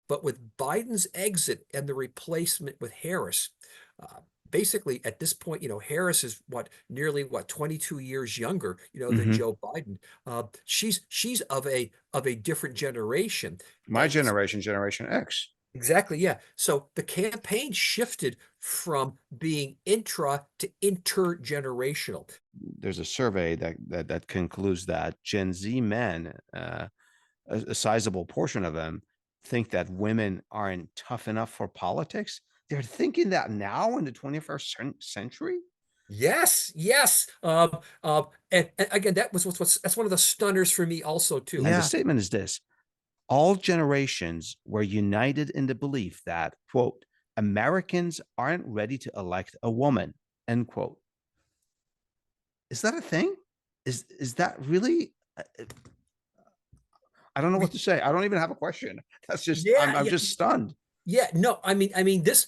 But with Biden's exit and the replacement with Harris, basically at this point, Harris is nearly 22 years younger, than Hmm. Joe Biden. She's of a different generation. My And generation, Generation X. exactly, yeah. So the campaign shifted from being intra to intergenerational. There's a survey that concludes that Gen Z men, a sizable portion of them, think that women aren't tough enough for politics. They're thinking that now in the 21st century. Yes, yes. And again, that's one of the stunners for me also too. And the Yeah. statement is this: all generations were united in the belief that, quote, Americans aren't ready to elect a woman, end quote. Is that a thing? Is that really? I don't know what We, to say. I don't even have a question. That's just yeah, I'm yeah, just stunned. yeah. No, I mean, this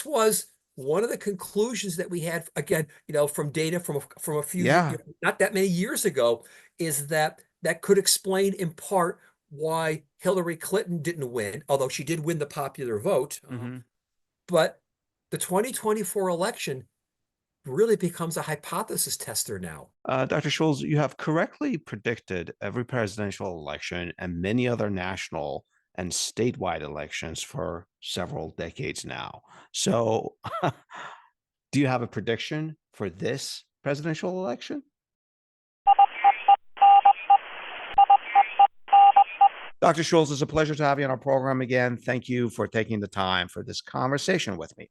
was one of the conclusions that we had again, from data from a few Yeah. not that many years ago, is that could explain in part why Hillary Clinton didn't win, although she did win the popular vote. Hmm. But the 2024 election really becomes a hypothesis tester now. Dr. Schulz, you have correctly predicted every presidential election and many other national and statewide elections for several decades now. So, do you have a prediction for this presidential election? Dr. Schulz, it's a pleasure to have you on our program again. Thank you for taking the time for this conversation with me.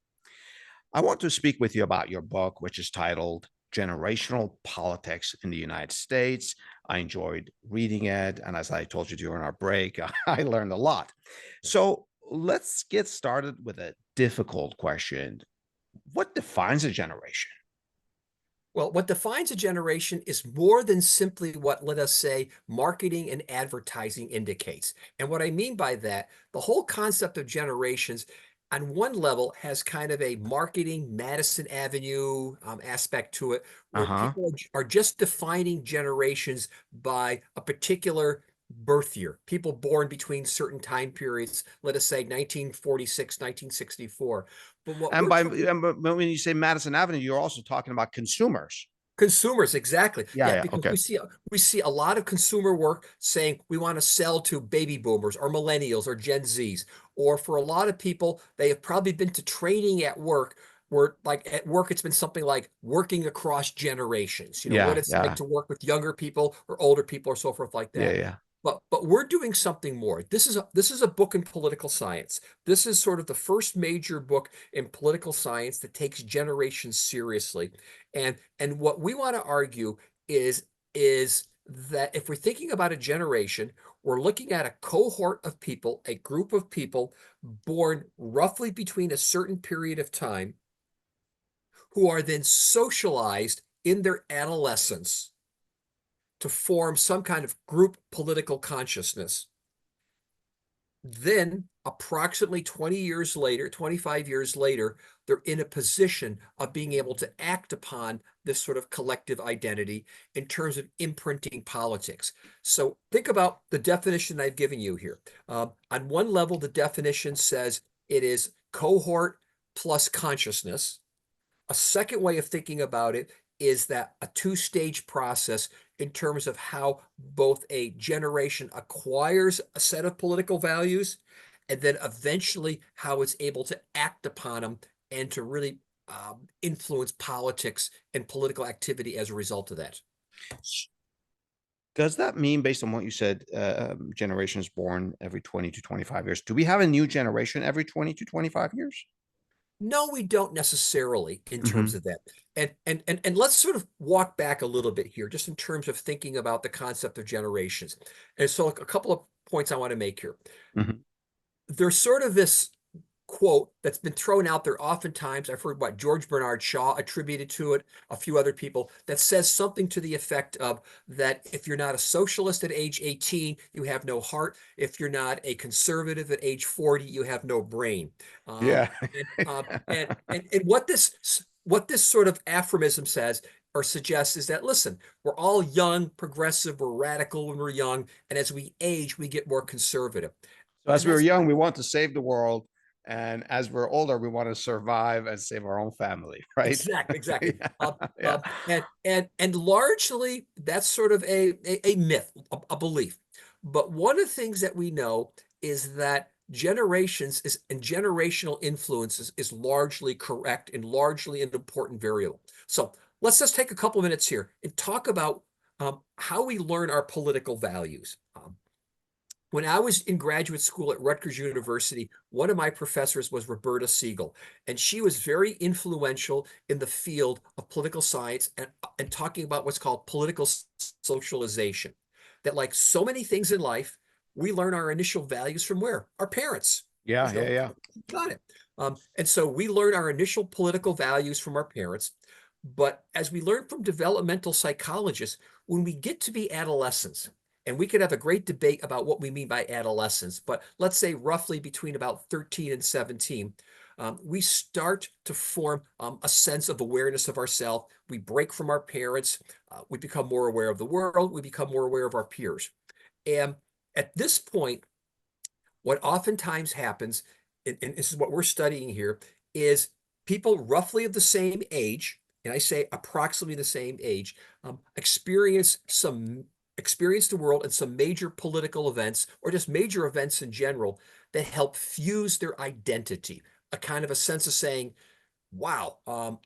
I want to speak with you about your book, which is titled Generational Politics in the United States. I enjoyed reading it. And as I told you during our break, I learned a lot. So let's get started with a difficult question. What defines a generation? Well, what defines a generation is more than simply what, let us say, marketing and advertising indicates. And what I mean by that, the whole concept of generations on one level has kind of a marketing Madison Avenue aspect to it, Uh where huh. people are just defining generations by a particular birth year. People born between certain time periods, let us say 1946, 1964. But what And we're by talking and when you say Madison Avenue, you're also talking about consumers. Consumers, exactly. Yeah, Yeah, yeah, because okay. we see a lot of consumer work saying we want to sell to baby boomers or millennials or Gen Zs. Or for a lot of people, they have probably been to training at work where like at work it's been something like working across generations, what Yeah, it's like yeah, to work with younger people or older people or so forth like yeah, that. yeah. But we're doing something more. This is a book in political science. This is sort of the first major book in political science that takes generations seriously. And what we want to argue is that if we're thinking about a generation, we're looking at a cohort of people, a group of people born roughly between a certain period of time who are then socialized in their adolescence to form some kind of group political consciousness. Then, approximately 20 years later, 25 years later, they're in a position of being able to act upon this sort of collective identity in terms of imprinting politics. So think about the definition I've given you here. On one level, the definition says it is cohort plus consciousness. A second way of thinking about it is that a two-stage process in terms of how both a generation acquires a set of political values and then eventually how it's able to act upon them and to really influence politics and political activity as a result of that. Does that mean, based on what you said, generations born every 20 to 25 years, do we have a new generation every 20 to 25 years? No, we don't necessarily in terms Hmm. of that. And let's sort of walk back a little bit here, just in terms of thinking about the concept of generations. And so a couple of points I want to make here. Hmm. There's sort of this quote that's been thrown out there oftentimes. I've heard what George Bernard Shaw attributed to it, a few other people, that says something to the effect of that if you're not a socialist at age 18, you have no heart. If you're not a conservative at age 40, you have no brain. Um, Yeah. and what this sort of aphorism says or suggests is that, listen, we're all young, progressive, we're radical when we're young, and as we age, we get more conservative. So as And we were that's young, we want to save the world. And as we're older, we want to survive and save our own family, right? exactly. Yeah. Yeah. And largely that's sort of a myth, a belief. But one of the things that we know is that generations is and generational influences is largely correct and largely an important variable. So let's just take a couple minutes here and talk about how we learn our political values. When I was in graduate school at Rutgers University, one of my professors was Roberta Siegel, and she was very influential in the field of political science and talking about what's called political socialization. That, like so many things in life, we learn our initial values from where? Our parents. Yeah. There's Yeah. no Yeah. got it. And so we learn our initial political values from our parents. But as we learn from developmental psychologists, when we get to be adolescents, and we could have a great debate about what we mean by adolescence, but let's say roughly between about 13 and 17, we start to form a sense of awareness of ourselves. We break from our parents. We become more aware of the world. We become more aware of our peers. And at this point, what oftentimes happens, and this is what we're studying here, is people roughly of the same age, and I say approximately the same age, experience the world and some major political events or just major events in general that help fuse their identity, a kind of a sense of saying, wow,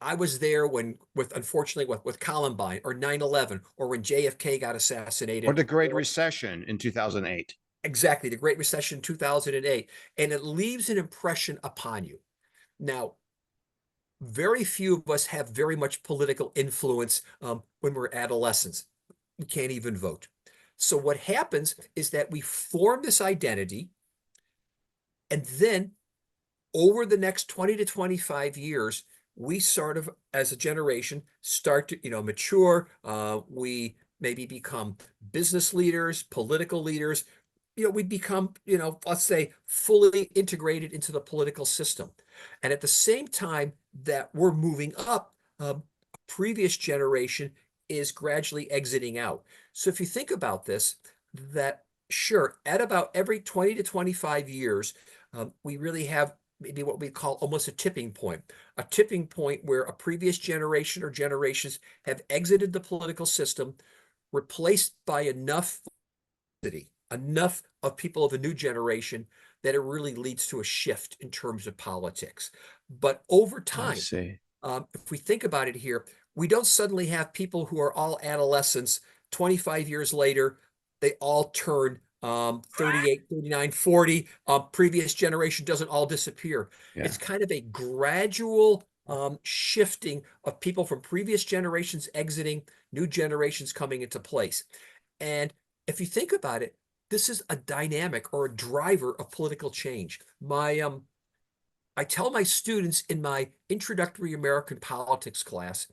I was there when unfortunately with Columbine or 9/11 or when JFK got Or assassinated. the Great Recession in 2008. Exactly, the Great Recession 2008, and it leaves an impression upon you. Now, very few of us have very much political influence when we're adolescents. We can't even vote. So what happens is that we form this identity, and then over the next 20 to 25 years, we sort of, as a generation, start to, mature. We maybe become business leaders, political leaders. We become, let's say, fully integrated into the political system. And at the same time that we're moving up, a previous generation is gradually exiting out. So if you think about this, that sure, at about every 20 to 25 years, we really have maybe what we call almost a tipping point where a previous generation or generations have exited the political system, replaced by enough of people of a new generation that it really leads to a shift in terms of politics. But over I time, see. if we think about it here, we don't suddenly have people who are all adolescents 25 years later, they all turn 38, 39, 40. Previous generation doesn't all disappear. Yeah. It's kind of a gradual shifting of people from previous generations exiting, new generations coming into place. And if you think about it, this is a dynamic or a driver of political change. I tell my students in my introductory American politics class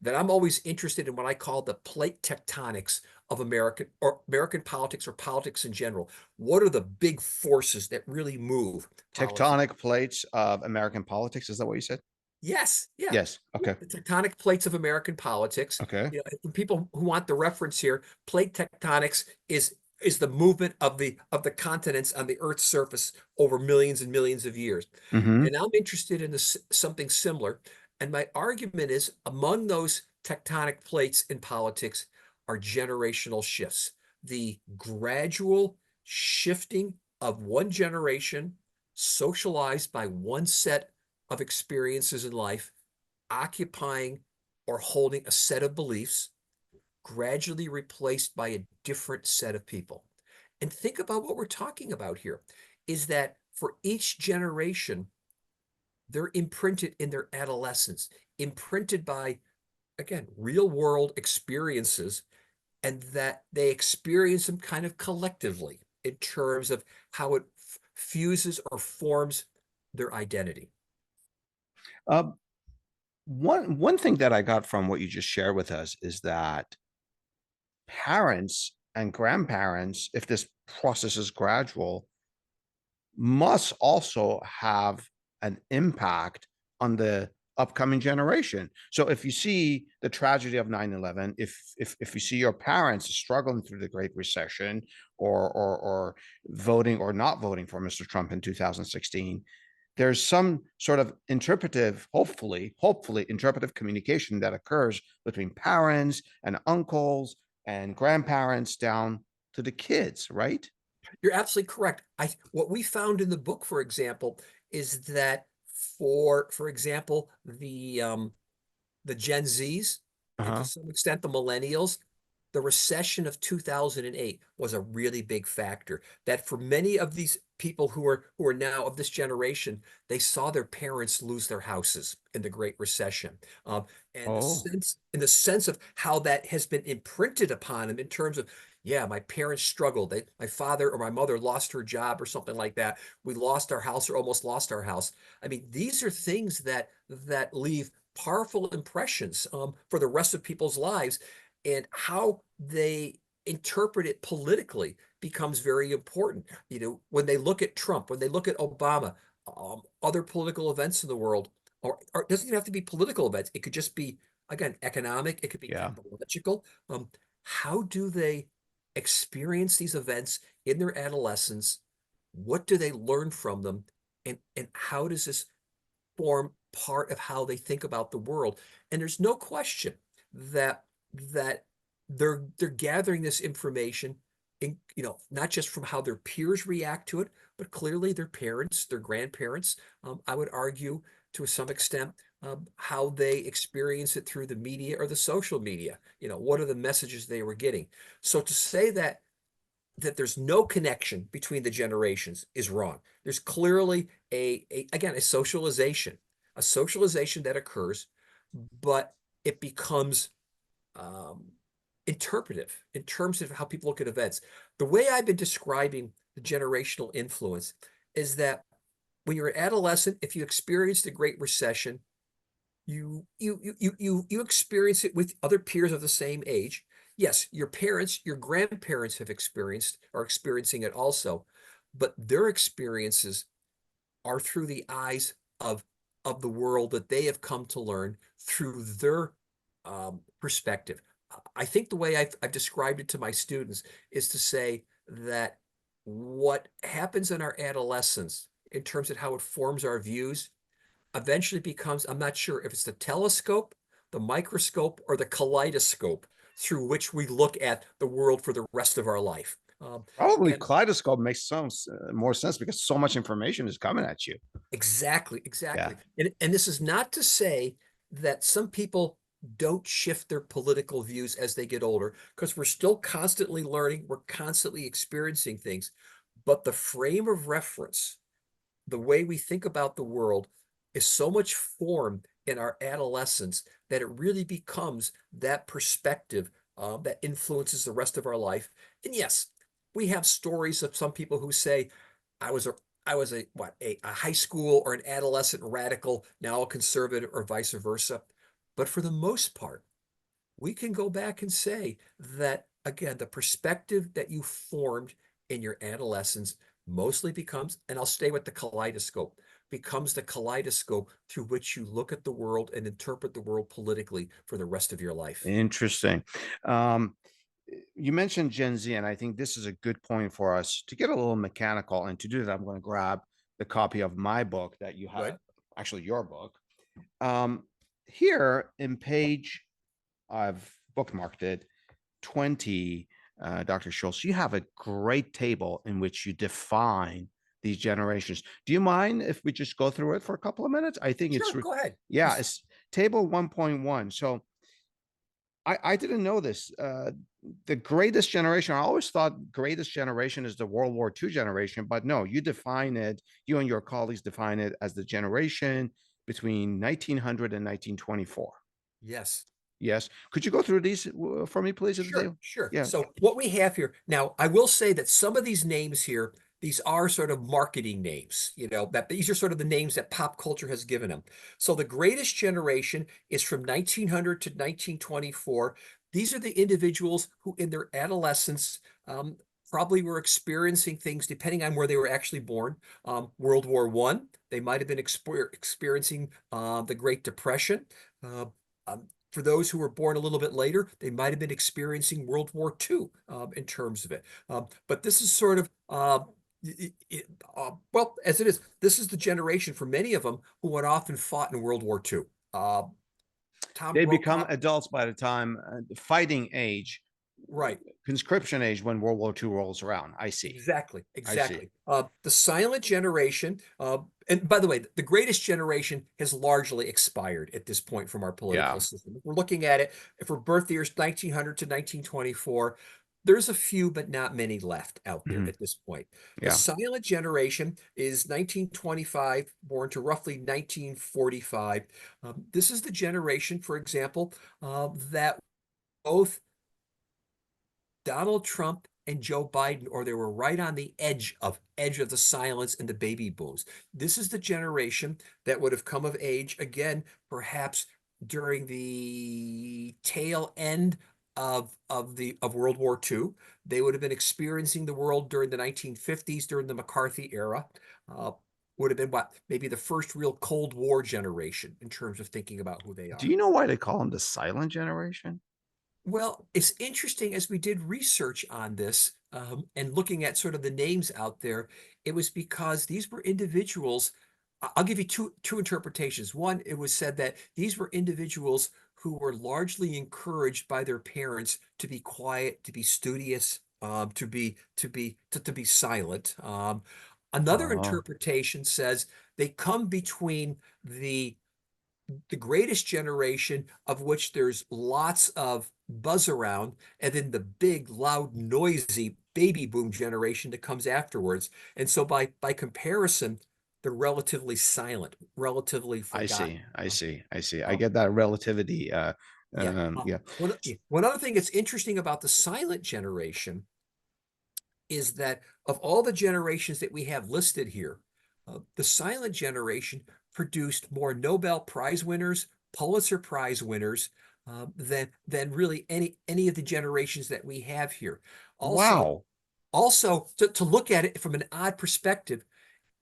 that I'm always interested in what I call the plate tectonics of American politics or politics in general. What are the big forces that really move politics? Tectonic plates of American politics. Is that what you said? Yes, yeah. Yes. Okay. The tectonic plates of American politics. Okay. People who want the reference here, plate tectonics is the movement of the continents on the Earth's surface over millions and millions of years. Hmm. And I'm interested in something similar. And my argument is among those tectonic plates in politics are generational shifts, the gradual shifting of one generation socialized by one set of experiences in life, occupying or holding a set of beliefs, gradually replaced by a different set of people. And think about what we're talking about here is that for each generation, they're imprinted in their adolescence, imprinted by, again, real world experiences, and that they experience them kind of collectively in terms of how it fuses or forms their identity. Uh, one thing that I got from what you just shared with us is that parents and grandparents, if this process is gradual, must also have an impact on the upcoming generation. So if you see the tragedy of 9/11, if you see your parents struggling through the Great Recession, or voting or not voting for Mr. Trump in 2016, there's some sort of interpretive, hopefully interpretive communication that occurs between parents and uncles and grandparents down to the kids, right? You're absolutely correct. What we found in the book, for example, is that for example, the Gen Zs, and to Uh-huh. some extent the Millennials, the recession of 2008 was a really big factor. That for many of these people who are now of this generation, they saw their parents lose their houses in the Great Recession. And Oh, in the sense of how that has been imprinted upon them in terms of, yeah, my parents struggled. My father or my mother lost her job or something like that. We lost our house or almost lost our house. I mean, these are things that leave powerful impressions for the rest of people's lives, and how they interpret it politically becomes very important. When they look at Trump, when they look at Obama, other political events in the world, or it doesn't even have to be political events. It could just be, again, economic. It could be yeah. technological. How do they experience these events in their adolescence? What do they learn from them? And how does this form part of how they think about the world? And there's no question that that they're gathering this information in, not just from how their peers react to it, but clearly their parents, their grandparents, I would argue to some extent, how they experience it through the media or the social media. What are the messages they were getting? So to say that there's no connection between the generations is wrong. There's clearly again, a socialization that occurs, but it becomes um, interpretive in terms of how people look at events. The way I've been describing the generational influence is that when you're an adolescent, if you experience the Great Recession, you experience it with other peers of the same age. Yes, your parents, your grandparents have experienced are experiencing it also, but their experiences are through the eyes of the world that they have come to learn through their perspective. I think the way I've described it to my students is to say that what happens in our adolescence in terms of how it forms our views eventually becomes, I'm not sure if it's the telescope, the microscope, or the kaleidoscope through which we look at the world for the rest of our life. Probably And kaleidoscope makes some more sense because so much information is coming at you. exactly, Yeah. exactly. And this is not to say that some people don't shift their political views as they get older, because we're still constantly learning, we're constantly experiencing things. But the frame of reference, the way we think about the world, is so much formed in our adolescence that it really becomes that perspective that influences the rest of our life. And yes, we have stories of some people who say, I was a I was a high school or an adolescent radical, now a conservative, or vice versa. But for the most part, we can go back and say that, again, the perspective that you formed in your adolescence mostly becomes, and I'll stay with the kaleidoscope, becomes the kaleidoscope through which you look at the world and interpret the world politically for the rest of your life. Interesting. Um, you mentioned Gen Z, and I think this is a good point for us to get a little mechanical. And to do that, I'm going to grab the copy of my book that you have, Good. actually, your book. Um, Here in page, I've bookmarked it, 20, Dr. Schultz, you have a great table in which you define these generations. Do you mind if we just go through it for a couple of minutes? I think Sure, go ahead. yeah, it's table 1.1. So I didn't know this. The greatest generation, I always thought greatest generation is the World War II generation, but no, you define it, you and your colleagues define it as the generation between 1900 and 1924. Yes. Yes. Could you go through these for me, please, at the Sure, table? sure. Yeah. So what we have here now, I will say that some of these names here, these are sort of marketing names, that these are sort of the names that pop culture has given them. So the greatest generation is from 1900 to 1924. These are the individuals who, in their adolescence, probably were experiencing things depending on where they were actually born. World War I, they might have been experiencing the Great Depression. Uh, for those who were born a little bit later, they might have been experiencing World War II in terms of it. But this is sort of well, as it is, this is the generation for many of them who went off and fought in World War II. Tom They become Brokaw, adults by the time fighting age, right. conscription age when World War II rolls around. I see. Exactly, I see. exactly. The silent generation, and by the way, the greatest generation has largely expired at this point from our political Yeah. system. If we're looking at it, for birth years 1900 to 1924, there's a few, but not many left out there Mhm. at this point. The Yeah. silent generation is 1925, born to roughly 1945. This is the generation, for example, that both Donald Trump and Joe Biden, or they were right on the edge of the silence and the baby booms. This is the generation that would have come of age again, perhaps during the tail end of World War II. They would have been experiencing the world during the 1950s, during the McCarthy era. Uh, would have been what maybe the first real Cold War generation in terms of thinking about who they Do are. you know why they call them the silent generation? Well, it's interesting as we did research on this and looking at sort of the names out there, it was because these were individuals. I'll give you two interpretations. One, it was said that these were individuals who were largely encouraged by their parents to be quiet, to be studious, to be silent. Another Oh, interpretation says they come between the greatest generation, of which there's lots of buzz around, and then the big, loud, noisy baby boom generation that comes afterwards. And so by comparison, they're relatively silent, relatively I forgotten. see. I see. I see. I Um, get that relativity. yeah. Yeah. One other thing that's interesting about the silent generation is that of all the generations that we have listed here, the silent generation produced more Nobel Prize winners, Pulitzer Prize winners than really any of the generations that we have here. Also, Wow. to look at it from an odd perspective,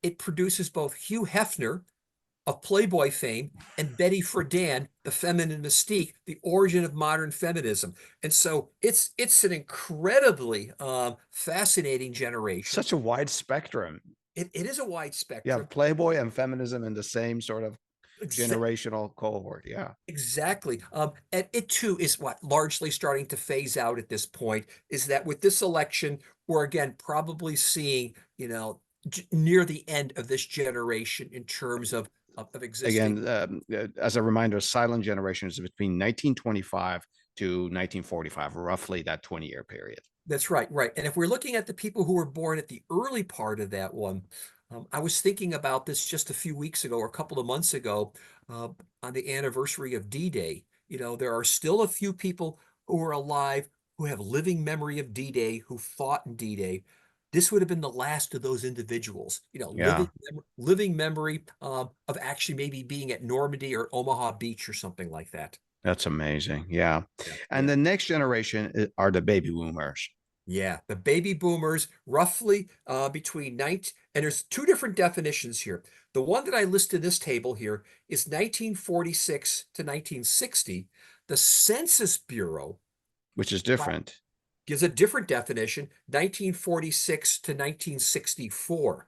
it produces both Hugh Hefner of Playboy fame and Betty Friedan, the feminine mystique, the origin of modern feminism. And so it's an incredibly fascinating generation. Such a wide spectrum. It is a wide You have spectrum. Playboy and feminism in the same sort of Exa- generational cohort. Yeah. Exactly. And it too is what largely starting to phase out at this point, is that with this election, we're again probably seeing, near the end of this generation in terms of existing. Again, as a reminder, silent generation is between 1925 to 1945, roughly that 20-year period. That's right, right. And if we're looking at the people who were born at the early part of that one, I was thinking about this just a few weeks ago or a couple of months ago uh, on the anniversary of D-Day. There are still a few people who are alive who have living memory of D-Day, who fought in D-Day. This would have been the last of those individuals, Yeah. living memory of actually maybe being at Normandy or Omaha Beach or something like that. That's amazing. Yeah. Yeah, And yeah. the next generation are the baby boomers, Yeah, the baby boomers roughly between 19, and there's two different definitions here. The one that I list in this table here is 1946 to 1960. The Census Bureau which is wow, different. gives a different definition, 1946 to 1964.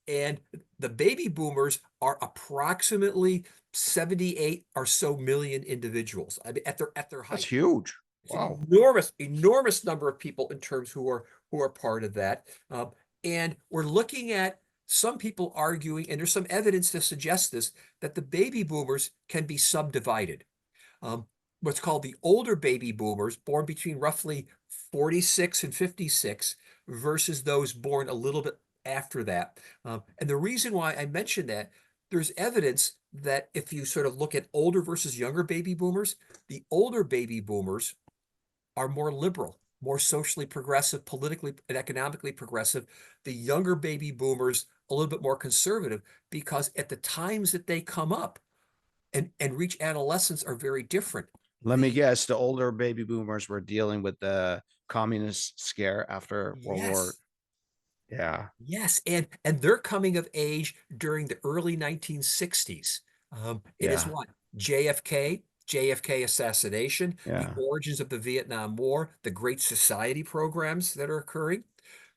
And the baby boomers are approximately 78 or so million individuals. I mean, at their That's height. huge. It's an Wow. enormous number of people in terms who are part of that. And we're looking at some people arguing, and there's some evidence to suggest this, that the baby boomers can be subdivided. Um, what's called the older baby boomers, born between roughly 46 and 56, versus those born a little bit after that. And the reason why I mention that, there's evidence that if you sort of look at older versus younger baby boomers, the older baby boomers are more liberal, more socially progressive, politically and economically progressive. The younger baby boomers, a little bit more conservative, because at the times that they come up and reach adolescence are very different. Let me The guess, the older baby boomers were dealing with the communist scare after World War. Yes. Yeah. Yes, and they're coming of age during the early 1960s. It is Yeah. what? JFK assassination, the Yeah. origins of the Vietnam War, the Great Society programs that are occurring,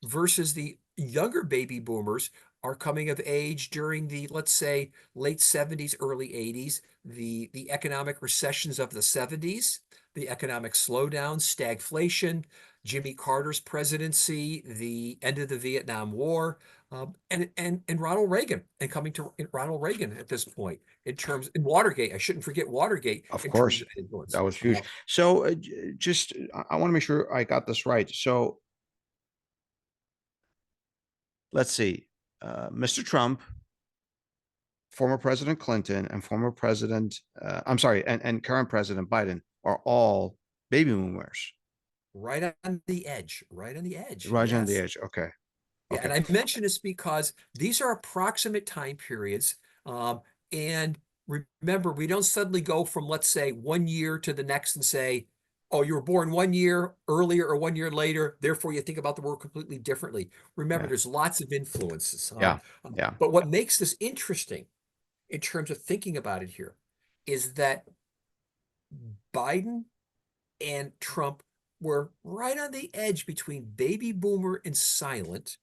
versus the younger baby boomers are coming of age during the, let's say, late 70s, early 80s, the economic recessions of the 70s, the economic slowdown, stagflation, Jimmy Carter's presidency, the end of the Vietnam War, and Ronald Reagan, and coming to Ronald Reagan at this point in terms in Watergate. I shouldn't forget Watergate Of in terms course. of influence. That was huge. So just, I want to make sure I got this right. So let's see. Mr. Trump, former President Clinton, and former President, I'm sorry, and current President Biden are all baby boomers. Right on the edge, right on the edge. Right on the Yes. edge. Okay. Yeah, Okay. and I mention this because these are approximate time periods. And remember, we don't suddenly go from, let's say, 1 year to the next and say, oh, you were born 1 year earlier or 1 year later, therefore you think about the world completely differently. Remember, Yeah. there's lots of influences. Yeah. Yeah. But what makes this interesting in terms of thinking about it here is that Biden and Trump were right on the edge between baby boomer and silent.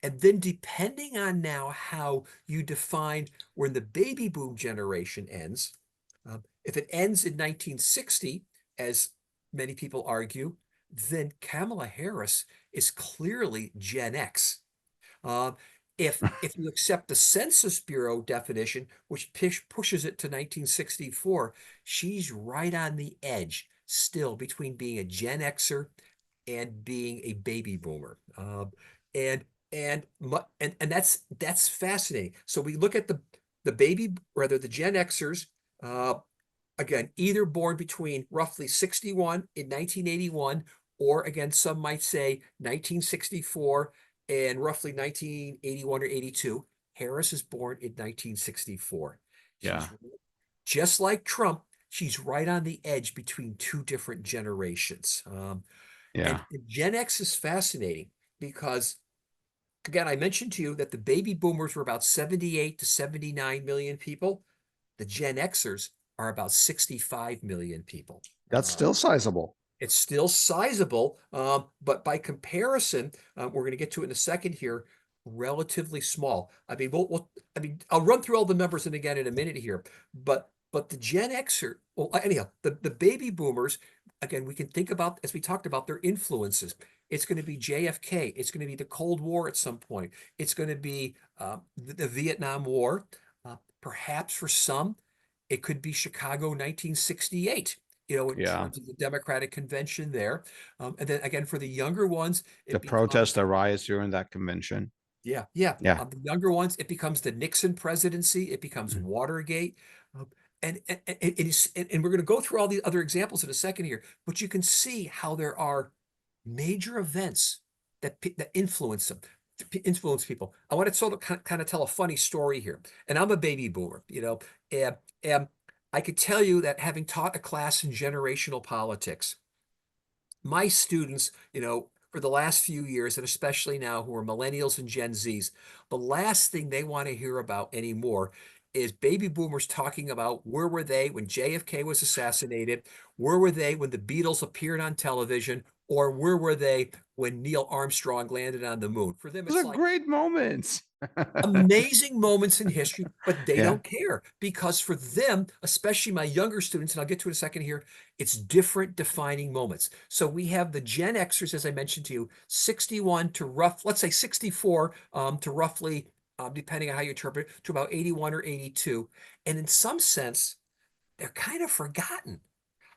And then, depending on now how you define when the baby boom generation ends, if it ends in 1960, as many people argue, then Kamala Harris is clearly Gen X. Um, if you accept the Census Bureau definition, which pushes it to 1964, she's right on the edge still between being a Gen Xer and being a baby boomer. And and that's fascinating. So we look at the baby, rather the Gen Xers, uh, again, either born between roughly 61 in 1981, or again, some might say 1964 and roughly 1981 or 82. Harris is born in 1964. Yeah. She's just like Trump, she's right on the edge between two different generations. Yeah. And Gen X is fascinating because, again, I mentioned to you that the baby boomers were about 78 to 79 million people. The Gen Xers are about 65 million people. That's still sizable. It's still sizable, but by comparison, we're going to get to it in a second here, relatively small. I mean, I mean, I'll run through all the numbers and again in a minute here, but the Gen Xer, well, anyhow, the baby boomers, again, we can think about, as we talked about, their influences. It's going to be JFK. It's going to be the Cold War at some point. It's going to be the Vietnam War. Perhaps for some, it could be Chicago 1968, in Yeah. terms of the Democratic convention there. And then again, for the younger ones, The it protests, becomes, the riots during that convention. yeah, yeah. Yeah. The younger ones, it becomes the Nixon presidency, it becomes Mm. Watergate. And we're going to go through all the other examples in a second here, but you can see how there are major events that influence them, influence people. I want to sort of kind of tell a funny story here. And I'm a baby boomer, and I could tell you that having taught a class in generational politics, my students, for the last few years, and especially now who are millennials and Gen Zs, the last thing they want to hear about anymore is baby boomers talking about where were they when JFK was assassinated, where were they when the Beatles appeared on television, or where were they when Neil Armstrong landed on the moon. For them, Those it's are like great moments. amazing moments in history, but they Yeah. don't care because for them, especially my younger students, and I'll get to it in a second here, it's different defining moments. So we have the Gen Xers, as I mentioned to you, 61 to let's say 64 to roughly, depending on how you interpret it, to about 81 or 82. And in some sense, they're kind of forgotten.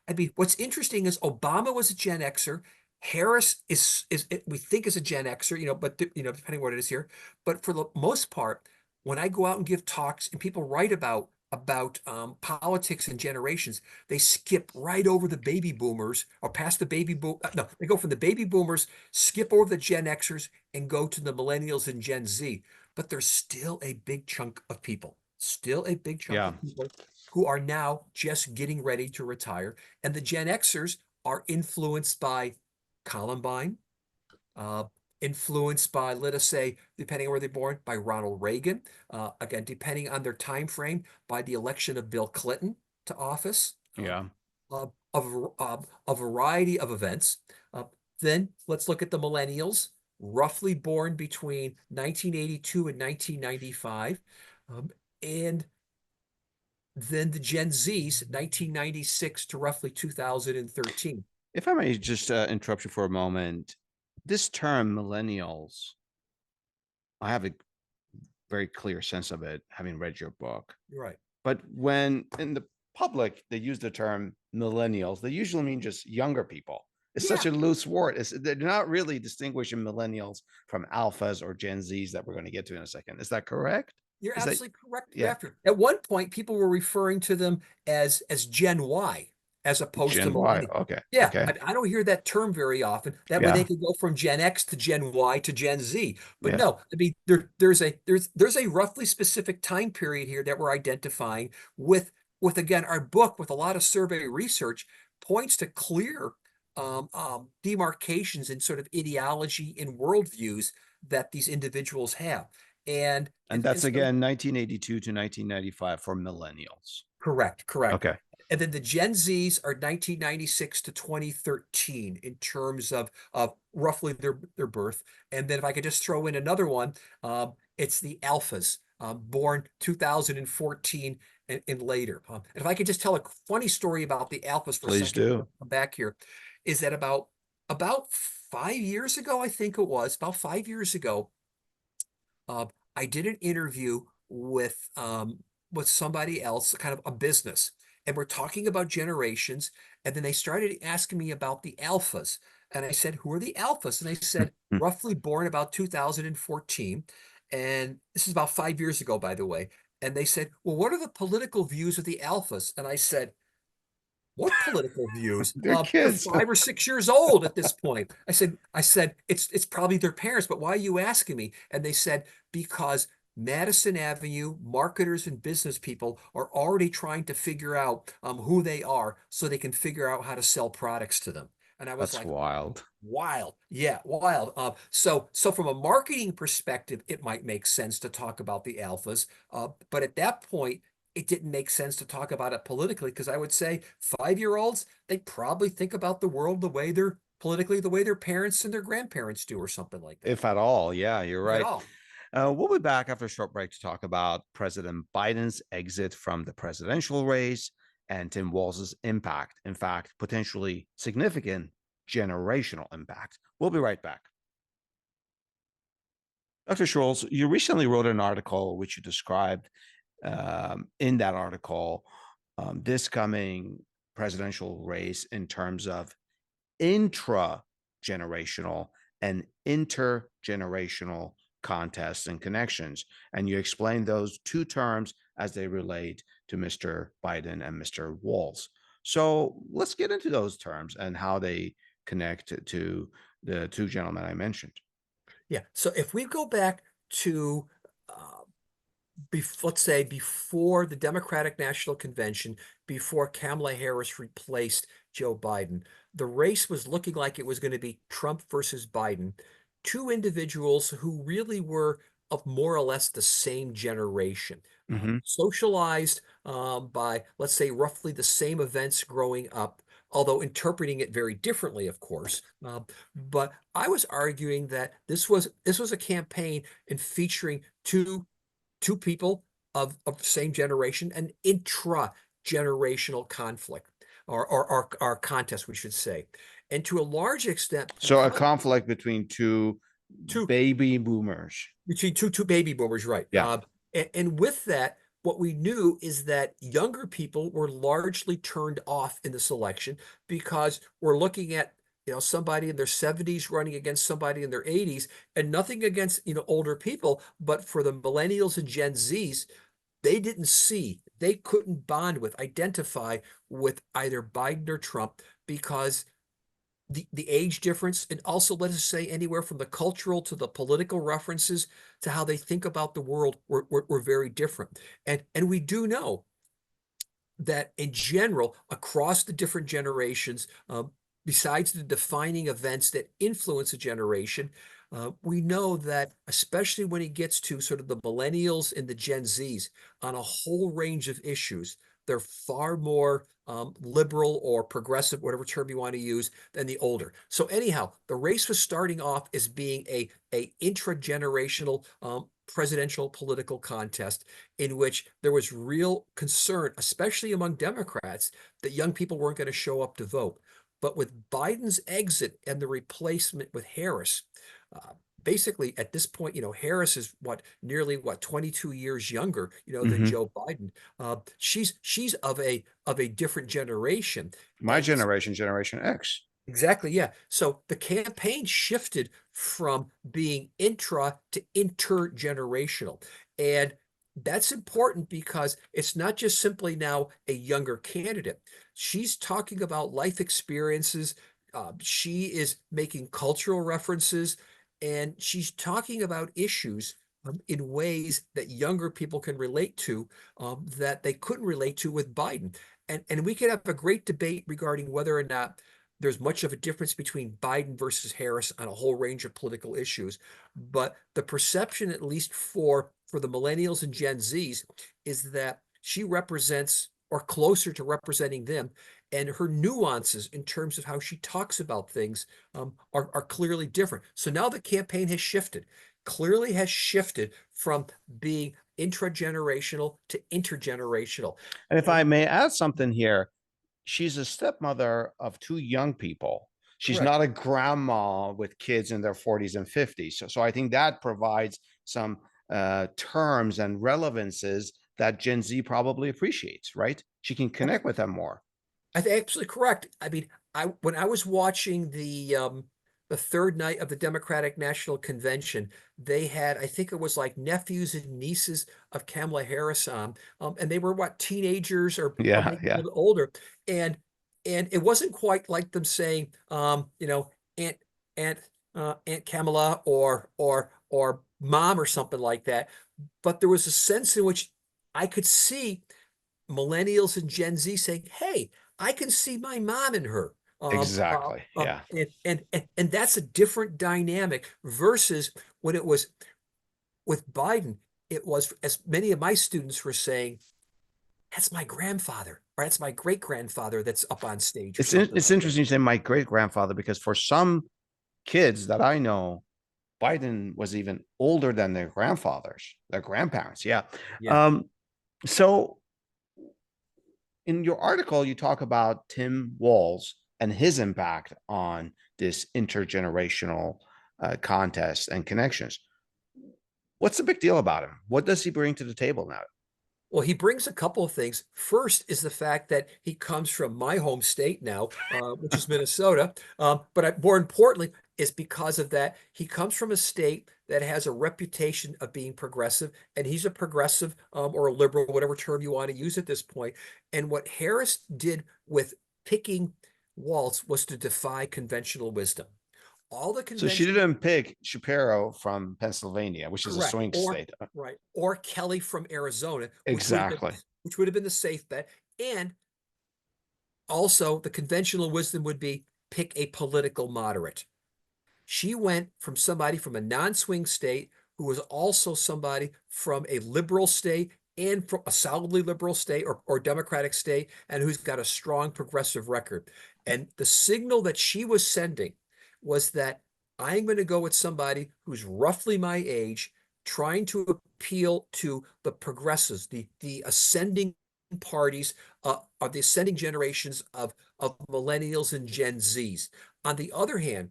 I mean, what's interesting is Obama was a Gen Xer. Harris is we think is a Gen Xer, but depending what it is here. But for the most part, when I go out and give talks and people write about politics and generations, they skip right over the baby boomers or past the baby boom. No, they go from the baby boomers, skip over the Gen Xers, and go to the millennials and Gen Z. But there's still a big chunk of people, still a big chunk Yeah. of people who are now just getting ready to retire. And the Gen Xers are influenced by Columbine, uh, influenced by, let us say, depending on where they're born, by Ronald Reagan. Again, depending on their time frame, by the election of Bill Clinton to office. Yeah. A variety of events. Uh, then let's look at the millennials, roughly born between 1982 and 1995. And then the Gen Zs, 1996 to roughly 2013. If I may just interrupt you for a moment, this term millennials, I have a very clear sense of it, having read your book. Right. But when in the public they use the term millennials, they usually mean just younger people. It's such Yeah, a loose word. They're not really distinguishing millennials from alphas or Gen Zs that we're going to get to in a second. Is that correct? you're Is that, absolutely correct, yeah, Rafter. At one point, people were referring to them as Gen Y as opposed to Gen Y? millennial. Okay. Yeah, Okay. I don't hear that term very often. That way they Yeah. could go from Gen X to Gen Y to Gen Z. But Yeah. no, I mean there's a roughly specific time period here that we're identifying with again our book with a lot of survey research points to clear demarcations in sort of ideology and worldviews that these individuals have. And And and that's so again 1982 to 1995 for millennials. correct, correct. Okay. And then the Gen Zs are 1996 to 2013 in terms of roughly their birth. And then if I could just throw in another one, it's the Alphas, born 2014 and later. And if I could just tell a funny story about the Alphas for a Please second, do. come back here, is that about 5 years ago, I think it was about 5 years ago, uh, I did an interview with somebody else, kind of a business, and we're talking about generations. And then they started asking me about the alphas, and I said, "Who are the alphas?" And they said, "Roughly born about 2014." And this is about 5 years ago, by the way. And they said, "Well, what are the political views of the alphas?" And I said, "What political views? They're They're kids. 5 or 6 years old at this point." I said, it's probably their parents, but why are you asking me? And they said, because Madison Avenue marketers and business people are already trying to figure out who they are so they can figure out how to sell products to them. And I was That's like, wild. wild. Yeah, wild. So from a marketing perspective, it might make sense to talk about the alphas. But at that point, it didn't make sense to talk about it politically because I would say 5-year-olds, they probably think about the world the way they're politically, the way their parents and their grandparents do, or something like that, If at all. Yeah, you're if at right. all. We'll be back after a short break to talk about President Biden's exit from the presidential race and Tim Walz's impact. In fact, potentially significant generational impact. We'll be right back. Dr. Scholes, you recently wrote an article which you described in that article this coming presidential race in terms of intra-generational and intergenerational contests and connections. And you explain those two terms as they relate to Mr. Biden and Mr. Waltz. So let's get into those terms and how they connect to the two gentlemen I mentioned. Yeah. So if we go back to let's say before the Democratic National Convention, before Kamala Harris replaced Joe Biden, the race was looking like it was going to be Trump versus Biden, two individuals who really were of more or less the same generation, Mm-hmm. socialized by, let's say, roughly the same events growing up, although interpreting it very differently, of course. But I was arguing that this was a campaign in featuring two people of the same generation, an intra-generational conflict or contest, we should say. And to a large extent, So a because conflict between two two baby boomers. between two baby boomers, right? Yeah. And with that, what we knew is that younger people were largely turned off in this election because we're looking at somebody in their 70s running against somebody in their 80s, and nothing against older people, but for the millennials and Gen Zs, they couldn't bond with, identify with either Biden or Trump because the age difference, and also, let us say, anywhere from the cultural to the political references to how they think about the world were very different. And we do know that in general, across the different generations, besides the defining events that influence a generation, we know that especially when it gets to sort of the millennials and the Gen Zs on a whole range of issues, they're far more liberal or progressive, whatever term you want to use, than the older. So anyhow, the race was starting off as being a intra-generational presidential political contest in which there was real concern, especially among Democrats, that young people weren't going to show up to vote. But with Biden's exit and the replacement with Harris, uh, basically at this point, Harris is nearly 22 years younger, than Hmm. Joe Biden. She's of a different generation, My and generation, Generation X. exactly, yeah. So the campaign shifted from being intra to intergenerational. And that's important because it's not just simply now a younger candidate. She's talking about life experiences. She is making cultural references, and she's talking about issues in ways that younger people can relate to, that they couldn't relate to with Biden. And we could have a great debate regarding whether or not there's much of a difference between Biden versus Harris on a whole range of political issues. But the perception, at least for the millennials and Gen Zs, is that she represents or closer to representing them, and her nuances in terms of how she talks about things are clearly different. So now the campaign has shifted, clearly has shifted from being intragenerational to intergenerational. And if I And may add something here, she's a stepmother of two young people. She's correct. not a grandma with kids in their 40s and 50s. So I think that provides some terms and relevances that Gen Z probably appreciates, right? She can I connect with them more. I think absolutely correct. I mean, I when I was watching the third night of the Democratic National Convention, they had, I think it was like nephews and nieces of Kamala Harris on, and they were teenagers or Yeah, maybe a yeah, little bit older, and and it wasn't quite like them saying, Aunt Aunt Aunt Kamala or Mom or something like that, but there was a sense in which I could see millennials and Gen Z saying, "Hey, I can see my mom in her." exactly. Yeah. And that's a different dynamic versus when it was with Biden. It was, as many of my students were saying, "That's my grandfather, or that's my great grandfather that's up on stage," or something It's like that. interesting to say my great grandfather because for some kids that I know, Biden was even older than their grandfathers, their grandparents. Yeah. Yeah. Um, so in your article, you talk about Tim Walz and his impact on this intergenerational contest and connections. What's the big deal about him? What does he bring to the table now? Well, he brings a couple of things. First is the fact that he comes from my home state now, which is Minnesota. More importantly, is because of that, he comes from a state that has a reputation of being progressive, and he's a progressive or a liberal, whatever term you want to use at this point. And what Harris did with picking Waltz was to defy conventional wisdom. All the So she conventional didn't pick Shapiro from Pennsylvania, which is a Correct. swing Or state. right. Or Kelly from Arizona, Exactly. which would have been the safe bet. And also the conventional wisdom would be pick a political moderate. She went from somebody from a non-swing state who was also somebody from a liberal state and from a solidly liberal state or Democratic state, and who's got a strong progressive record. And the signal that she was sending was that I'm going to go with somebody who's roughly my age, trying to appeal to the progressives, the ascending parties, of the ascending generations of millennials and Gen Zs. On the other hand,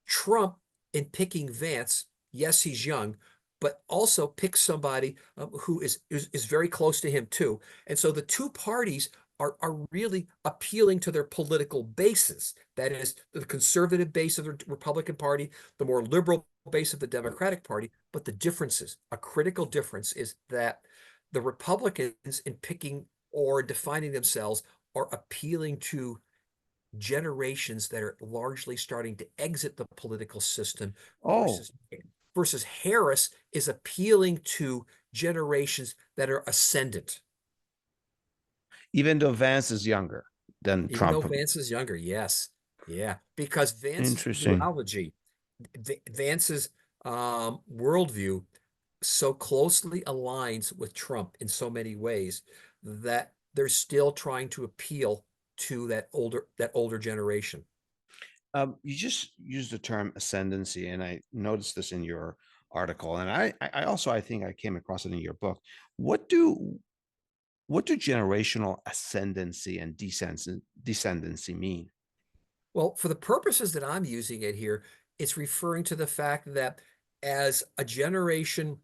Trump, in picking Vance, yes, he's young, but also picks somebody who is very close to him too. And so the two parties are really appealing to their political bases. That is the conservative base of the Republican Party, the more liberal base of the Democratic Party. But the differences, a critical difference, is that the Republicans, in picking or defining themselves, are appealing to generations that are largely starting to exit the political system Oh, versus Harris is appealing to generations that are ascendant. even though Vance is younger than Even though Trump. Vance is younger, yes. Yeah, because Vance's Interesting. ideology, Vance's worldview so closely aligns with Trump in so many ways that they're still trying to appeal to that older generation. You just used the term ascendancy, and I noticed this in your article, and I also I think I came across it in your book. What do what do generational ascendancy and descendancy mean? Well, for the purposes that I'm using it here, it's referring to the fact that as a generation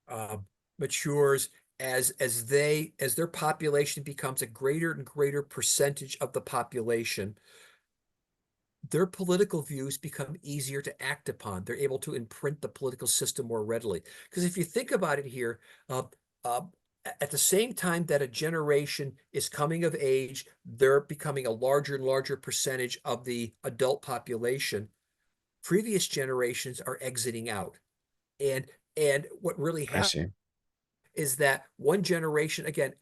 uh, matures, as their population becomes a greater and greater percentage of the population, their political views become easier to act upon. They're able to imprint the political system more readily. Because if you think about it here, uh, uh, at the same time that a generation is coming of age, they're becoming a larger and larger percentage of the adult population. Previous generations are exiting out. And and what really I happens see. is that one generation, again,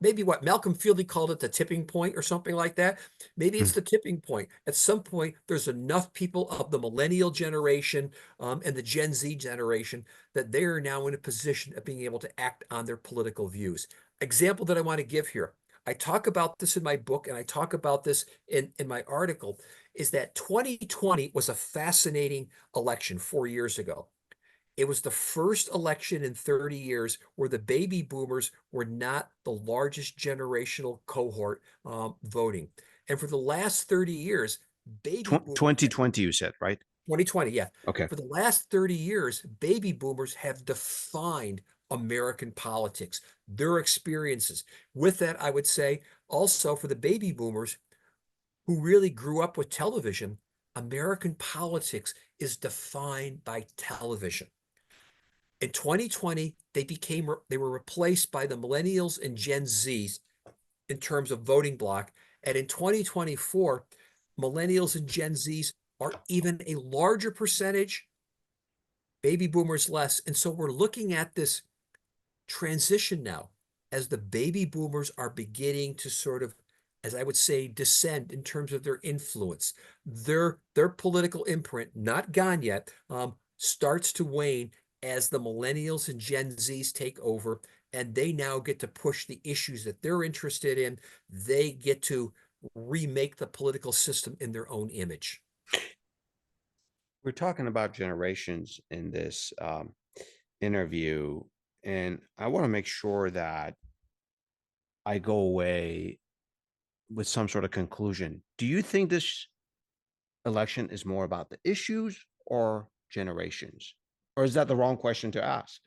maybe what Malcolm Fielding called it the tipping point or something like that. Maybe it's Hmm. the tipping point. At some point, there's enough people of the millennial generation and the Gen Z generation that they are now in a position of being able to act on their political views. Example that I want to give here. I talk about this in my book and I talk about this in my article, is that 2020 was a fascinating election 4 years ago. It was the first election in 30 years where the baby boomers were not the largest generational cohort voting. And for the last 30 years, baby boomers, 2020, you said, right? 2020, yeah. Okay. For the last 30 years, baby boomers have defined American politics, their experiences. With that, I would say also for the baby boomers who really grew up with television, American politics is defined by television. In 2020, they were replaced by the Millennials and Gen Zs in terms of voting bloc. And in 2024, Millennials and Gen Zs are even a larger percentage, baby boomers less. And so we're looking at this transition now as the baby boomers are beginning to sort of, as I would say, descend in terms of their influence. Their political imprint, not gone yet, starts to wane as the millennials and Gen Zs take over, and they now get to push the issues that they're interested in. They get to remake the political system in their own image. We're talking about generations in this interview, and I want to make sure that I go away with some sort of conclusion. Do you think this election is more about the issues or generations? Or is that the wrong question to ask?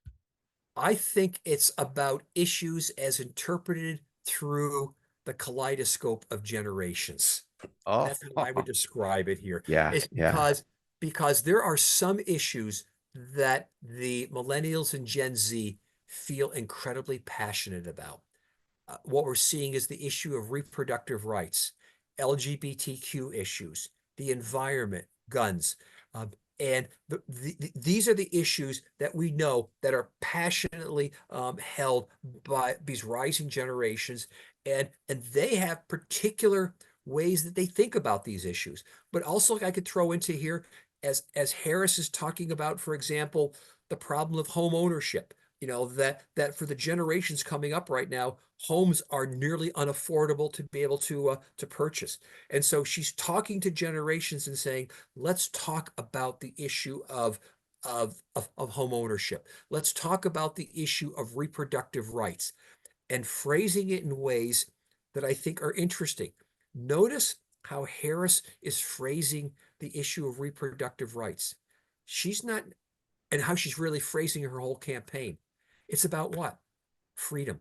I think it's about issues as interpreted through the kaleidoscope of generations. Oh, That's how I would describe it here. yeah, It's yeah. because there are some issues that the millennials and Gen Z feel incredibly passionate about. What we're seeing is the issue of reproductive rights, LGBTQ issues, the environment, guns. Um, and these are the issues that we know that are passionately held by these rising generations. And they have particular ways that they think about these issues. But also, I could throw into here, as Harris is talking about, for example, the problem of home ownership. That for the generations coming up right now, homes are nearly unaffordable to be able to purchase. And so she's talking to generations and saying, let's talk about the issue of home ownership. Let's talk about the issue of reproductive rights, and phrasing it in ways that I think are interesting. Notice how Harris is phrasing the issue of reproductive rights. She's not, and how she's really phrasing her whole campaign. It's about what? Freedom.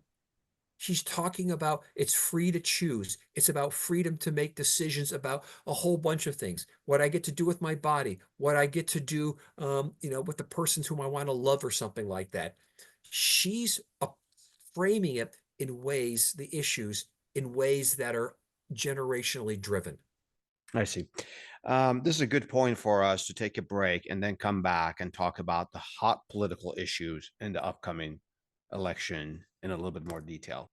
She's talking about it's free to choose. It's about freedom to make decisions about a whole bunch of things. What I get to do with my body, what I get to do, with the persons whom I want to love or something like that. She's framing it in ways, the issues in ways that are generationally driven. I see. This is a good point for us to take a break and then come back and talk about the hot political issues in the upcoming election in a little bit more detail.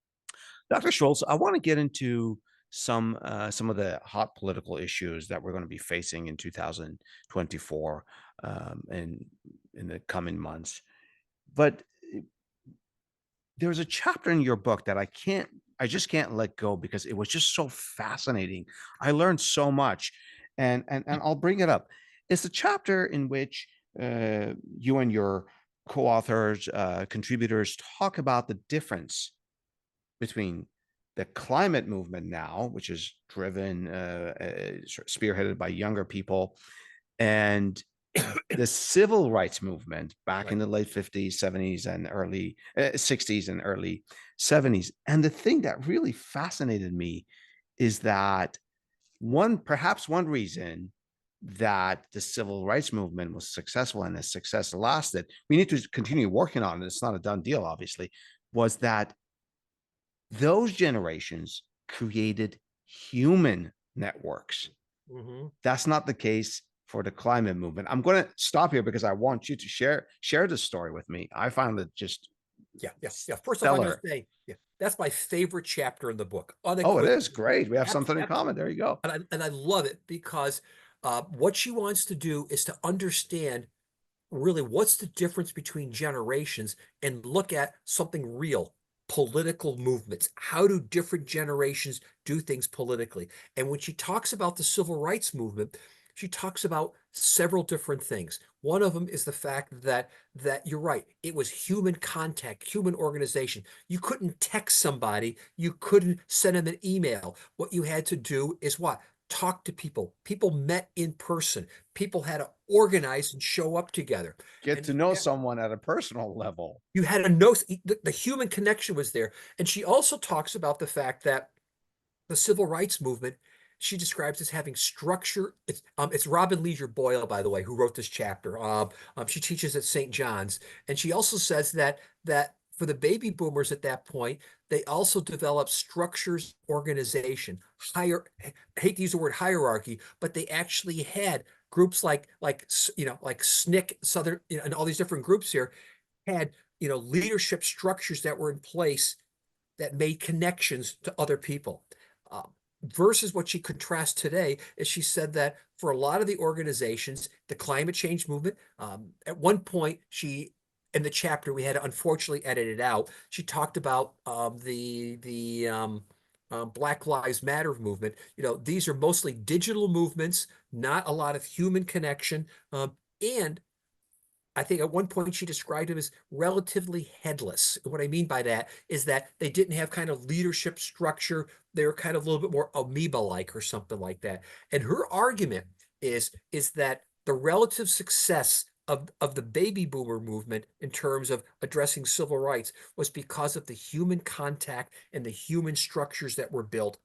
Dr. Schultz, I want to get into some of the hot political issues that we're going to be facing in 2024 and in the coming months. But there's a chapter in your book that I just can't let go because it was just so fascinating. I learned so much, and I'll bring it up. It's a chapter in which you and your co-authors, contributors talk about the difference between the climate movement now, which is driven, sort of spearheaded by younger people, and the civil rights movement back in Right. the late 50s, 70s, and early 60s and early 70s. And the thing that really fascinated me is that perhaps one reason that the civil rights movement was successful and the success lasted, we need to continue working on it. It's not a done deal, obviously, was that those generations created human networks. Mhm. That's not the case for the climate movement. I'm going to stop here because I want you to share this story with me. I found it just Yeah. First off, I'm going to stellar. say, yeah, that's my favorite chapter in the book, Oh, it is unequivocally. great. We have something in Absolutely. common. There you go. And I love it because what she wants to do is to understand really what's the difference between generations and look at something real, political movements. How do different generations do things politically? And when she talks about the civil rights movement, she talks about several different things. One of them is the fact that you're right, it was human contact, human organization. You couldn't text somebody, you couldn't send them an email. What you had to do is what? Talk to people. People met in person. People had to organize and show up together. Get And to you know had, someone at a personal level. you had to know the human connection was there. And she also talks about the fact that the civil rights movement, she describes as having structure. It's Robin Leisure Boyle, by the way, who wrote this chapter. She teaches at St. John's, and she also says that for the baby boomers at that point, they also developed structures, organization, higher. I hate to use the word hierarchy, but they actually had groups like SNCC, Southern, and all these different groups here had leadership structures that were in place that made connections to other people. Um, versus what she contrasts today is she said that for a lot of the organizations, the climate change movement, at one point she in the chapter we had to unfortunately edit it out. She talked about the Black Lives Matter movement. These are mostly digital movements, not a lot of human connection, and I think at one point she described him as relatively headless. And what I mean by that is that they didn't have kind of leadership structure. They were kind of a little bit more amoeba-like or something like that. And her argument is that the relative success of the baby boomer movement in terms of addressing civil rights was because of the human contact and the human structures that were built.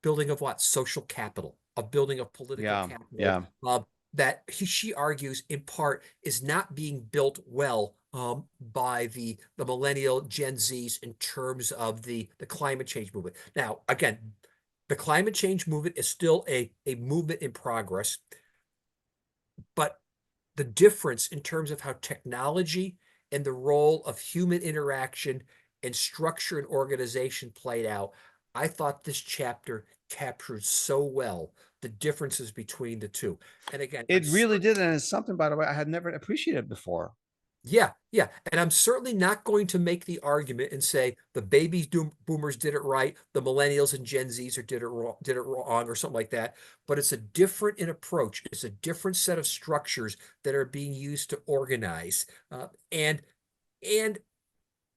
Building of what? Social capital, a building of political Yeah, capital, yeah. that she argues in part is not being built well by the millennial Gen Zs in terms of the climate change movement. Now, again, the climate change movement is still a movement in progress, but the difference in terms of how technology and the role of human interaction and structure and organization played out, I thought this chapter captured so well the differences between the two. And again, I'm It really certain, did. And it's something, by the way, I had never appreciated before. yeah. And I'm certainly not going to make the argument and say the boomers did it right, the millennials and Gen Zs did it wrong, or something like that. But it's a different in approach. It's a different set of structures that are being used to organize. And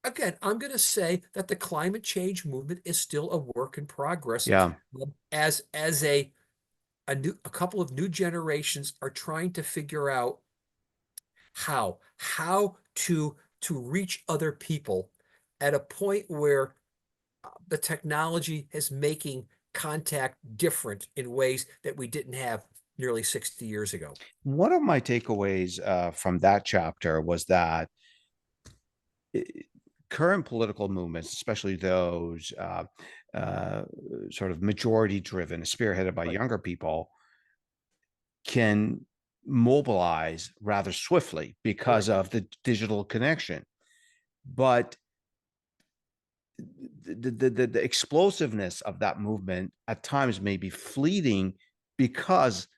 again, I'm going to say that the climate change movement is still a work in progress, Yeah. as a couple of new generations are trying to figure out how to reach other people at a point where the technology is making contact different in ways that we didn't have nearly 60 years ago. One of my takeaways from that chapter was that i- current political movements, especially those uh, sort of majority driven, spearheaded by Right, younger people, can mobilize rather swiftly because correct. of the digital connection. But the explosiveness of that movement at times may be fleeting because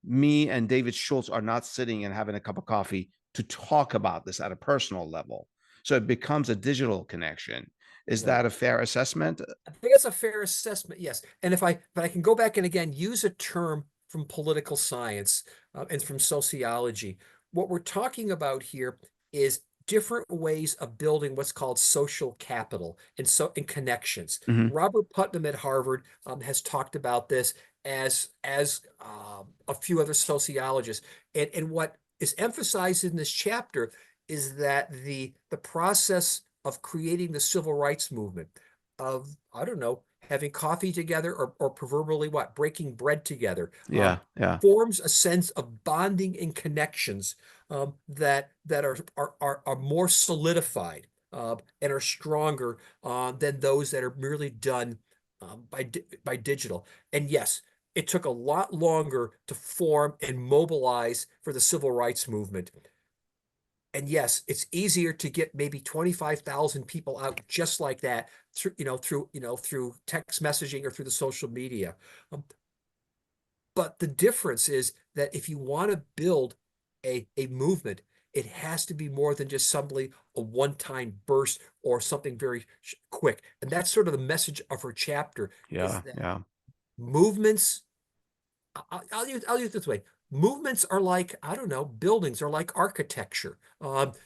me and David Schultz are not sitting and having a cup of coffee to talk about this at a personal level. So it becomes a digital connection. Is Yeah. that a fair assessment? I think that's a fair assessment, yes. And but I can go back and again use a term from political science and from sociology. What we're talking about here is different ways of building what's called social capital and connections. Mhm. Robert Putnam at Harvard has talked about this as a few other sociologists. And what is emphasized in this chapter is that the process of creating the civil rights movement of, I don't know, having coffee together or proverbially what, breaking bread together, Yeah, yeah. forms a sense of bonding and connections that are more solidified and are stronger than those that are merely done by digital. And yes, it took a lot longer to form and mobilize for the civil rights movement. And yes, it's easier to get maybe 25,000 people out just like that through text messaging or through the social media. Um, but the difference is that if you want to build a movement, it has to be more than just simply a one-time burst or something very quick. And that's sort of the message of her chapter is Yeah, that yeah. movements I'll use it this way. Movements are like, I don't know, buildings are like architecture.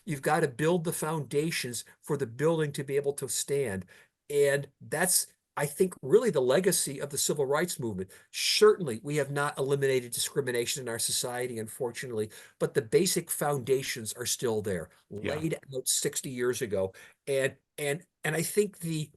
You've got to build the foundations for the building to be able to stand. And that's, I think, really the legacy of the civil rights movement. Certainly, we have not eliminated discrimination in our society, unfortunately, but the basic foundations are still there, Yeah. laid out 60 years ago. And I think the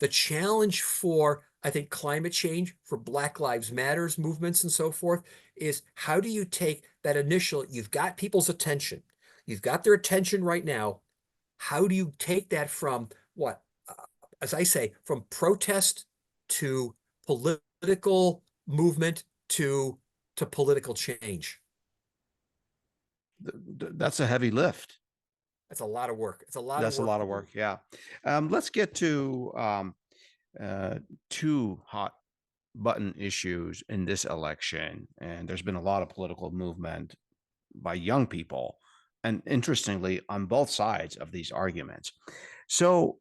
challenge for, I think, climate change, for Black Lives Matters movements and so forth, is how do you take that initial, you've got people's attention, you've got their attention right now. How do you take that from what, as I say, from protest to political movement to political change? That's a heavy lift. That's a lot of work. It's a lot of That's a work lot to of do. work. Yeah. Let's get to uh, two hot button issues in this election. And there's been a lot of political movement by young people, and interestingly, on both sides of these arguments. So,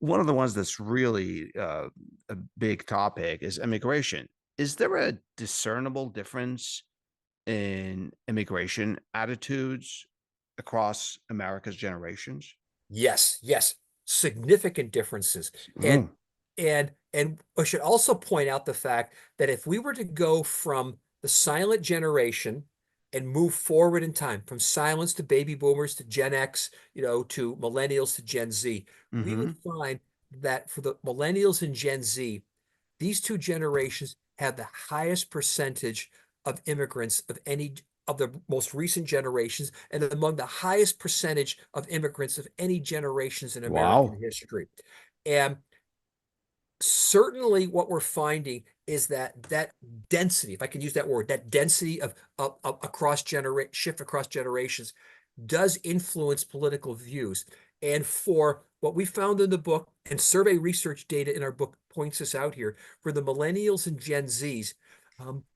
one of the ones that's really a big topic is immigration. Is there a discernible difference in immigration attitudes across America's generations? Yes, yes, significant differences. And Mm, and I should also point out the fact that if we were to go from the silent generation and move forward in time, from silence to baby boomers to Gen X, to millennials to Gen Z, we would hmm. find that for the millennials and Gen Z, these two generations have the highest percentage of immigrants of any of the most recent generations and among the highest percentage of immigrants of any generations in American Wow. history. And certainly what we're finding is that density, if I can use that word, that density of shift across generations does influence political views. And for what we found in the book, and survey research data in our book points us out here, for the millennials and Gen Zs,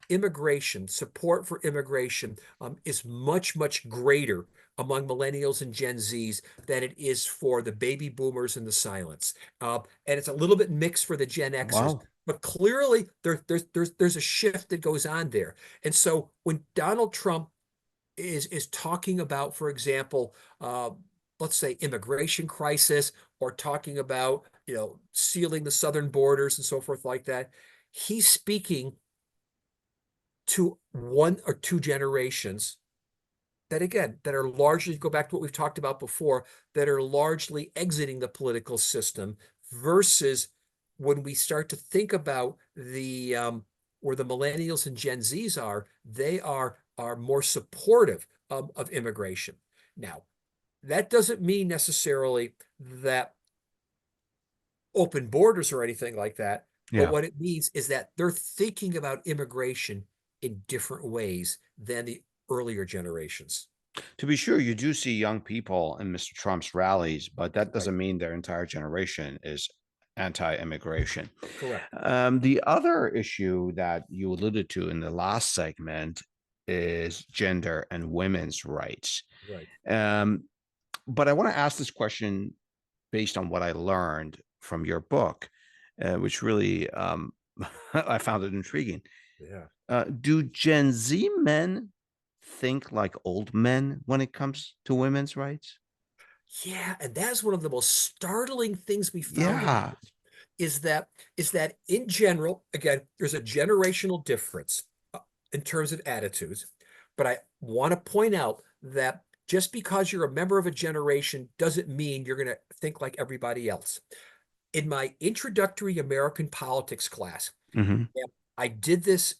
immigration, support for immigration is much, much greater among millennials and Gen Zs than it is for the baby boomers and the silents. And it's a little bit mixed for the Gen Xers. Wow. But clearly, there's a shift that goes on there. And so when Donald Trump is talking about, for example, let's say immigration crisis, or talking about sealing the southern borders and so forth like that, he's speaking to one or two generations that again that are largely, go back to what we've talked about before, that are largely exiting the political system, versus when we start to think about the where the millennials and Gen Zs are, they are more supportive of immigration. Now, that doesn't mean necessarily that open borders or anything like that, but Yeah. what it means is that they're thinking about immigration in different ways than the earlier generations. To be sure, you do see young people in Mr. Trump's rallies, but that Right. doesn't mean their entire generation is anti-immigration. Correct. The other issue that you alluded to in the last segment is gender and women's rights. Right. Um, but I want to ask this question based on what I learned from your book, which really I found it intriguing. Yeah. Do Gen Z men think like old men when it comes to women's rights? Yeah, and that's one of the most startling things we found in Yeah. is that in general, again, there's a generational difference uh, in terms of attitudes. But I want to point out that just because you're a member of a generation doesn't mean you're going to think like everybody else. In my introductory American politics class, Hmm. and I did this,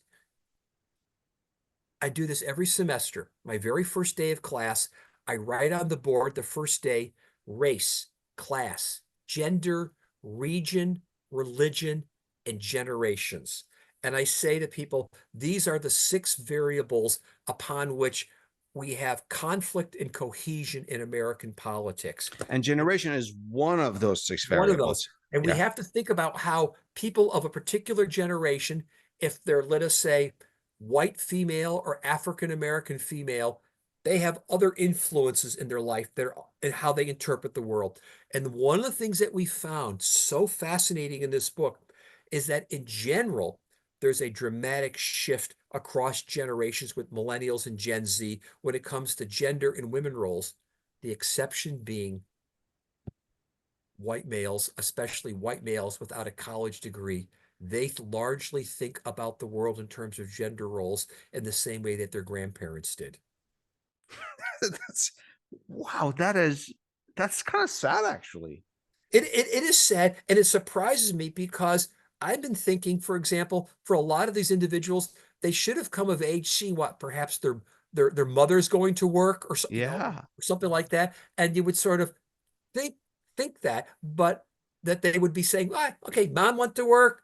I do this every semester. My very first day of class, I write on the board the first day race, class, gender, region, religion, and generations. And I say to people, these are the six variables upon which we have conflict and cohesion in American politics. And generation is one of those six One of those. variables. And we Yeah. have to think about how people of a particular generation, if they're, let us say, white female or African American female, they have other influences in their life that are and how they interpret the world. And one of the things that we found so fascinating in this book is that in general, there's a dramatic shift across generations with millennials and Gen Z when it comes to gender and women roles, the exception being white males, especially white males without a college degree, they largely think about the world in terms of gender roles in the same way that their grandparents did. That's wow, that's kind of sad actually. It is sad, and it surprises me because I've been thinking, for example, for a lot of these individuals, they should have come of age, seeing what perhaps their mother's going to work or so, Yeah. or something like that, and you would sort of think that, but that they would be saying, ah, okay, mom went to work,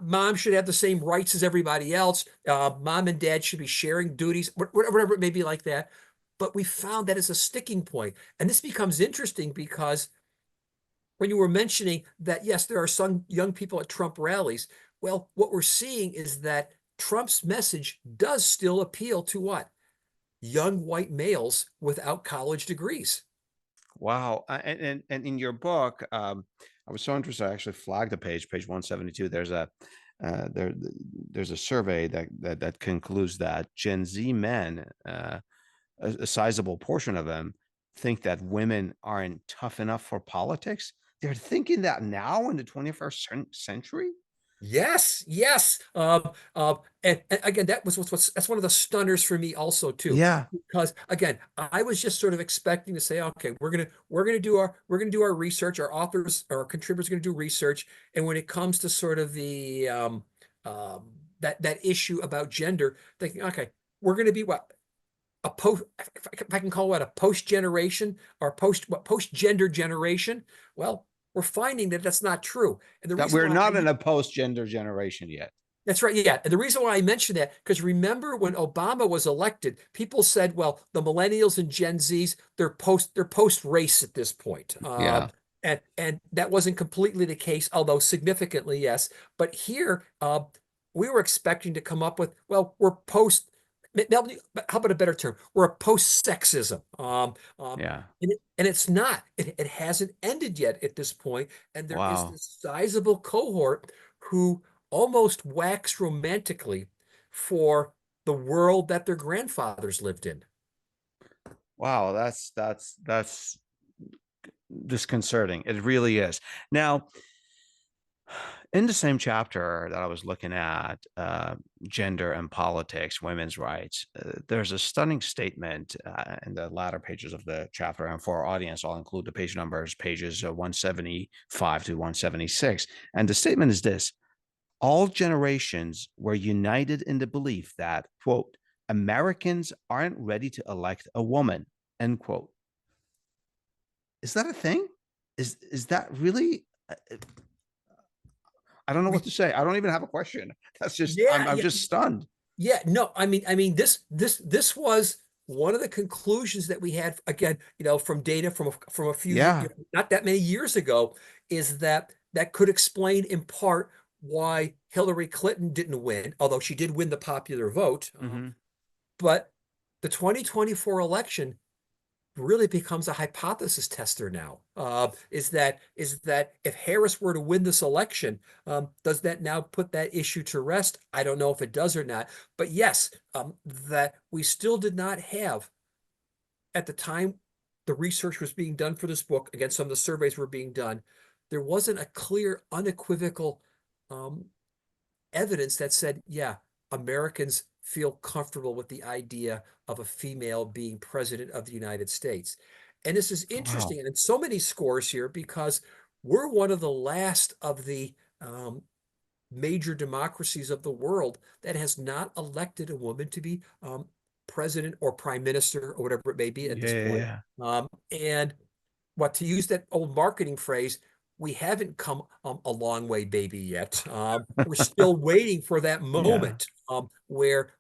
mom should have the same rights as everybody else. Mom and dad should be sharing duties, whatever it may be like that. But we found that as a sticking point. And this becomes interesting because when you were mentioning that, yes, there are some young people at Trump rallies. Well, what we're seeing is that Trump's message does still appeal to what? Young white males without college degrees. Wow. And in your book, I was so interested. I actually flagged a page 172. There's a survey that concludes that Gen Z men, a sizable portion of them, think that women aren't tough enough for politics. They're thinking that now in the 21st century. Yes, yes. And again, that was that's one of the stunners for me also too, Yeah. because again, I was just sort of expecting to say, okay, we're gonna do our research, our authors, our contributors are gonna do research, and when it comes to sort of the that issue about gender, thinking, okay, we're gonna be what a post, if I can call it a post generation or post gender generation. Well, we're finding that that's not true, and the That reason we're why not in a post-gender generation yet. that's right. Yeah. And the reason why I mention that, because remember when Obama was elected, people said, well, the millennials and Gen Zs, they're post race at this point. Yeah. And that wasn't completely the case, although significantly, yes. But here, we were expecting to come up with, well, we're post, how about a better term? We're a post-sexism. Yeah. And it's not. It hasn't ended yet at this point. And there is Wow. this sizable cohort who almost wax romantically for the world that their grandfathers lived in. Wow. That's disconcerting. It really is. Now, in the same chapter that I was looking at, gender and politics, women's rights, there's a stunning statement in the latter pages of the chapter. And for our audience, I'll include the page numbers, pages 175 to 176. And the statement is this: all generations were united in the belief that, quote, Americans aren't ready to elect a woman, end quote. Is that a thing? Is that really? I don't know what We, to say. I don't even have a question. That's just yeah, I'm yeah, just stunned. yeah. No, I mean, this was. one of the conclusions that we had, again, from data from a few Yeah. not that many years ago, is that that could explain in part why Hillary Clinton didn't win, although she did win the popular vote. Hmm. But the 2024 election really becomes a hypothesis tester now. Is that if Harris were to win this election, does that now put that issue to rest? I don't know if it does or not. But yes, that we still did not have at the time the research was being done for this book. Again, some of the surveys were being done. There wasn't a clear, unequivocal um, evidence that said, yeah, Americans feel comfortable with the idea of a female being president of the United States. And this is Wow. interesting, and in so many scores here, because we're one of the last of the major democracies of the world that has not elected a woman to be president or prime minister or whatever it may be at Yeah, this yeah, point. yeah. And what, to use that old marketing phrase, we haven't come a long way, baby, yet. We're still waiting for that Yeah. moment where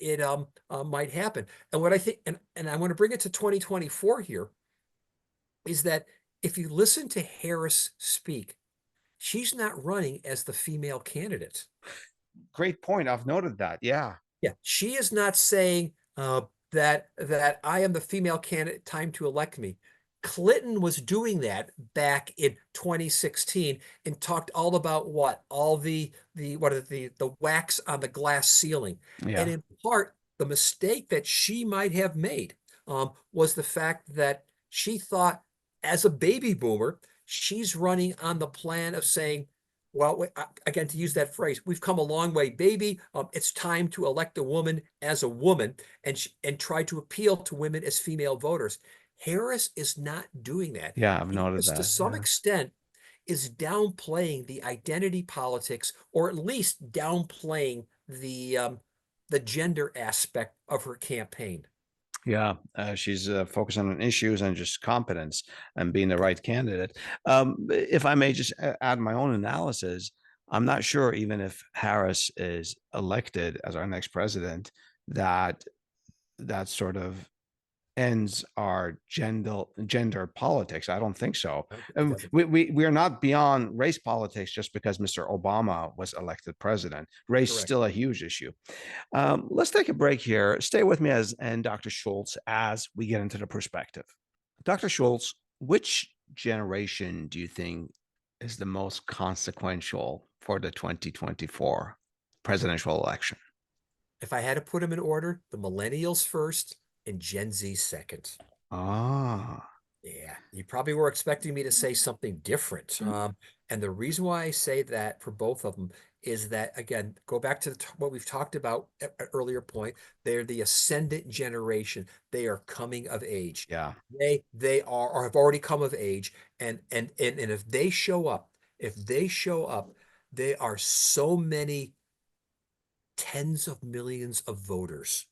it might happen. And what I think, and I want to bring it to 2024 here, is that if you listen to Harris speak, she's not running as the female candidate. Great point. I've noted that. Yeah. Yeah, she is not saying that I am the female candidate, time to elect me. Clinton was doing that back in 2016 and talked all about what? All the what are the wax on the glass ceiling. And Yeah. in part, the mistake that she might have made was the fact that she thought, as a baby boomer, she's running on the plan of saying, well, again, to use that phrase, we've come a long way, baby. It's time to elect a woman as a woman and try to appeal to women as female voters. Harris is not doing that. Yeah. I've noted Harris, to that. some Yeah. extent, is downplaying the identity politics, or at least downplaying the gender aspect of her campaign. Yeah, she's focusing on issues and just competence and being the right candidate. If I may just add my own analysis, I'm not sure even if Harris is elected as our next president, that that sort of ends our gender politics. I don't think so. It And doesn't. we are not beyond race politics just because Mr. Obama was elected president. Race is Correct. still a huge issue. Let's take a break here. Stay with me and Dr. Schultz as we get into the perspective. Dr. Schultz, which generation do you think is the most consequential for the 2024 presidential election? If I had to put them in order, the millennials first and Gen Z second. Ah, Yeah, you probably were expecting me to say something different. And the reason why I say that for both of them is that, again, go back to what we've talked about at an earlier point. They're the ascendant generation. They are coming of age. yeah. They are or have already come of age. And if they show up, they are so many tens of millions of voters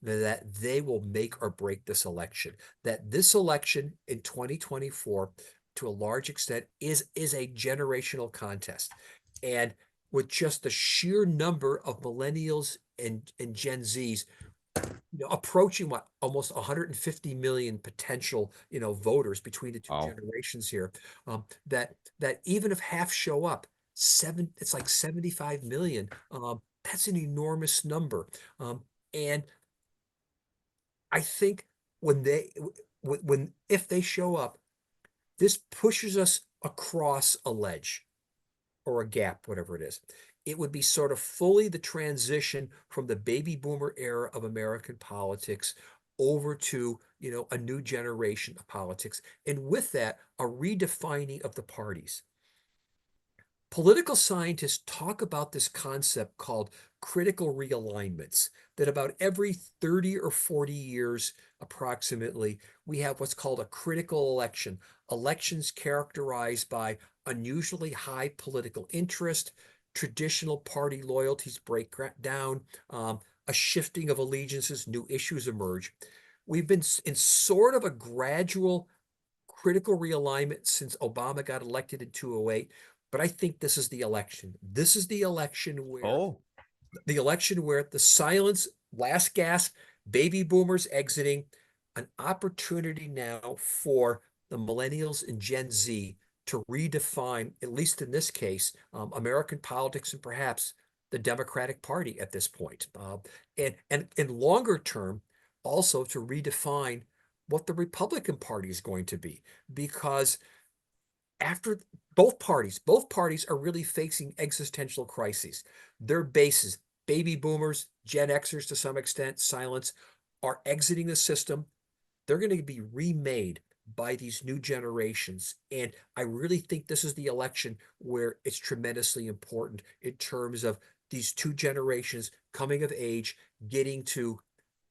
that they will make or break this election. That this election in 2024, to a large extent, is a generational contest. And with just the sheer number of millennials and Gen Zs, approaching what, almost 150 million potential, voters between the two Oh, generations here, that even if half show up, it's like 75 million. That's an enormous number. And I think if they show up, this pushes us across a ledge or a gap, whatever it is. It would be sort of fully the transition from the baby boomer era of American politics over to, a new generation of politics. And with that, a redefining of the parties. Political scientists talk about this concept called critical realignments, that about every 30 or 40 years, approximately, we have what's called a critical election. Elections characterized by unusually high political interest, traditional party loyalties break down, a shifting of allegiances, new issues emerge. We've been in sort of a gradual critical realignment since Obama got elected in 2008. But I think this is the election. This is the election where oh, the silence, last gasp, baby boomers exiting, an opportunity now for the millennials and Gen Z to redefine, at least in this case, American politics and perhaps the Democratic Party at this point. And in longer term, also to redefine what the Republican Party is going to be, because after both parties are really facing existential crises. Their bases, baby boomers, Gen Xers to some extent, silence, are exiting the system. They're going to be remade by these new generations. And I really think this is the election where it's tremendously important in terms of these two generations coming of age, getting to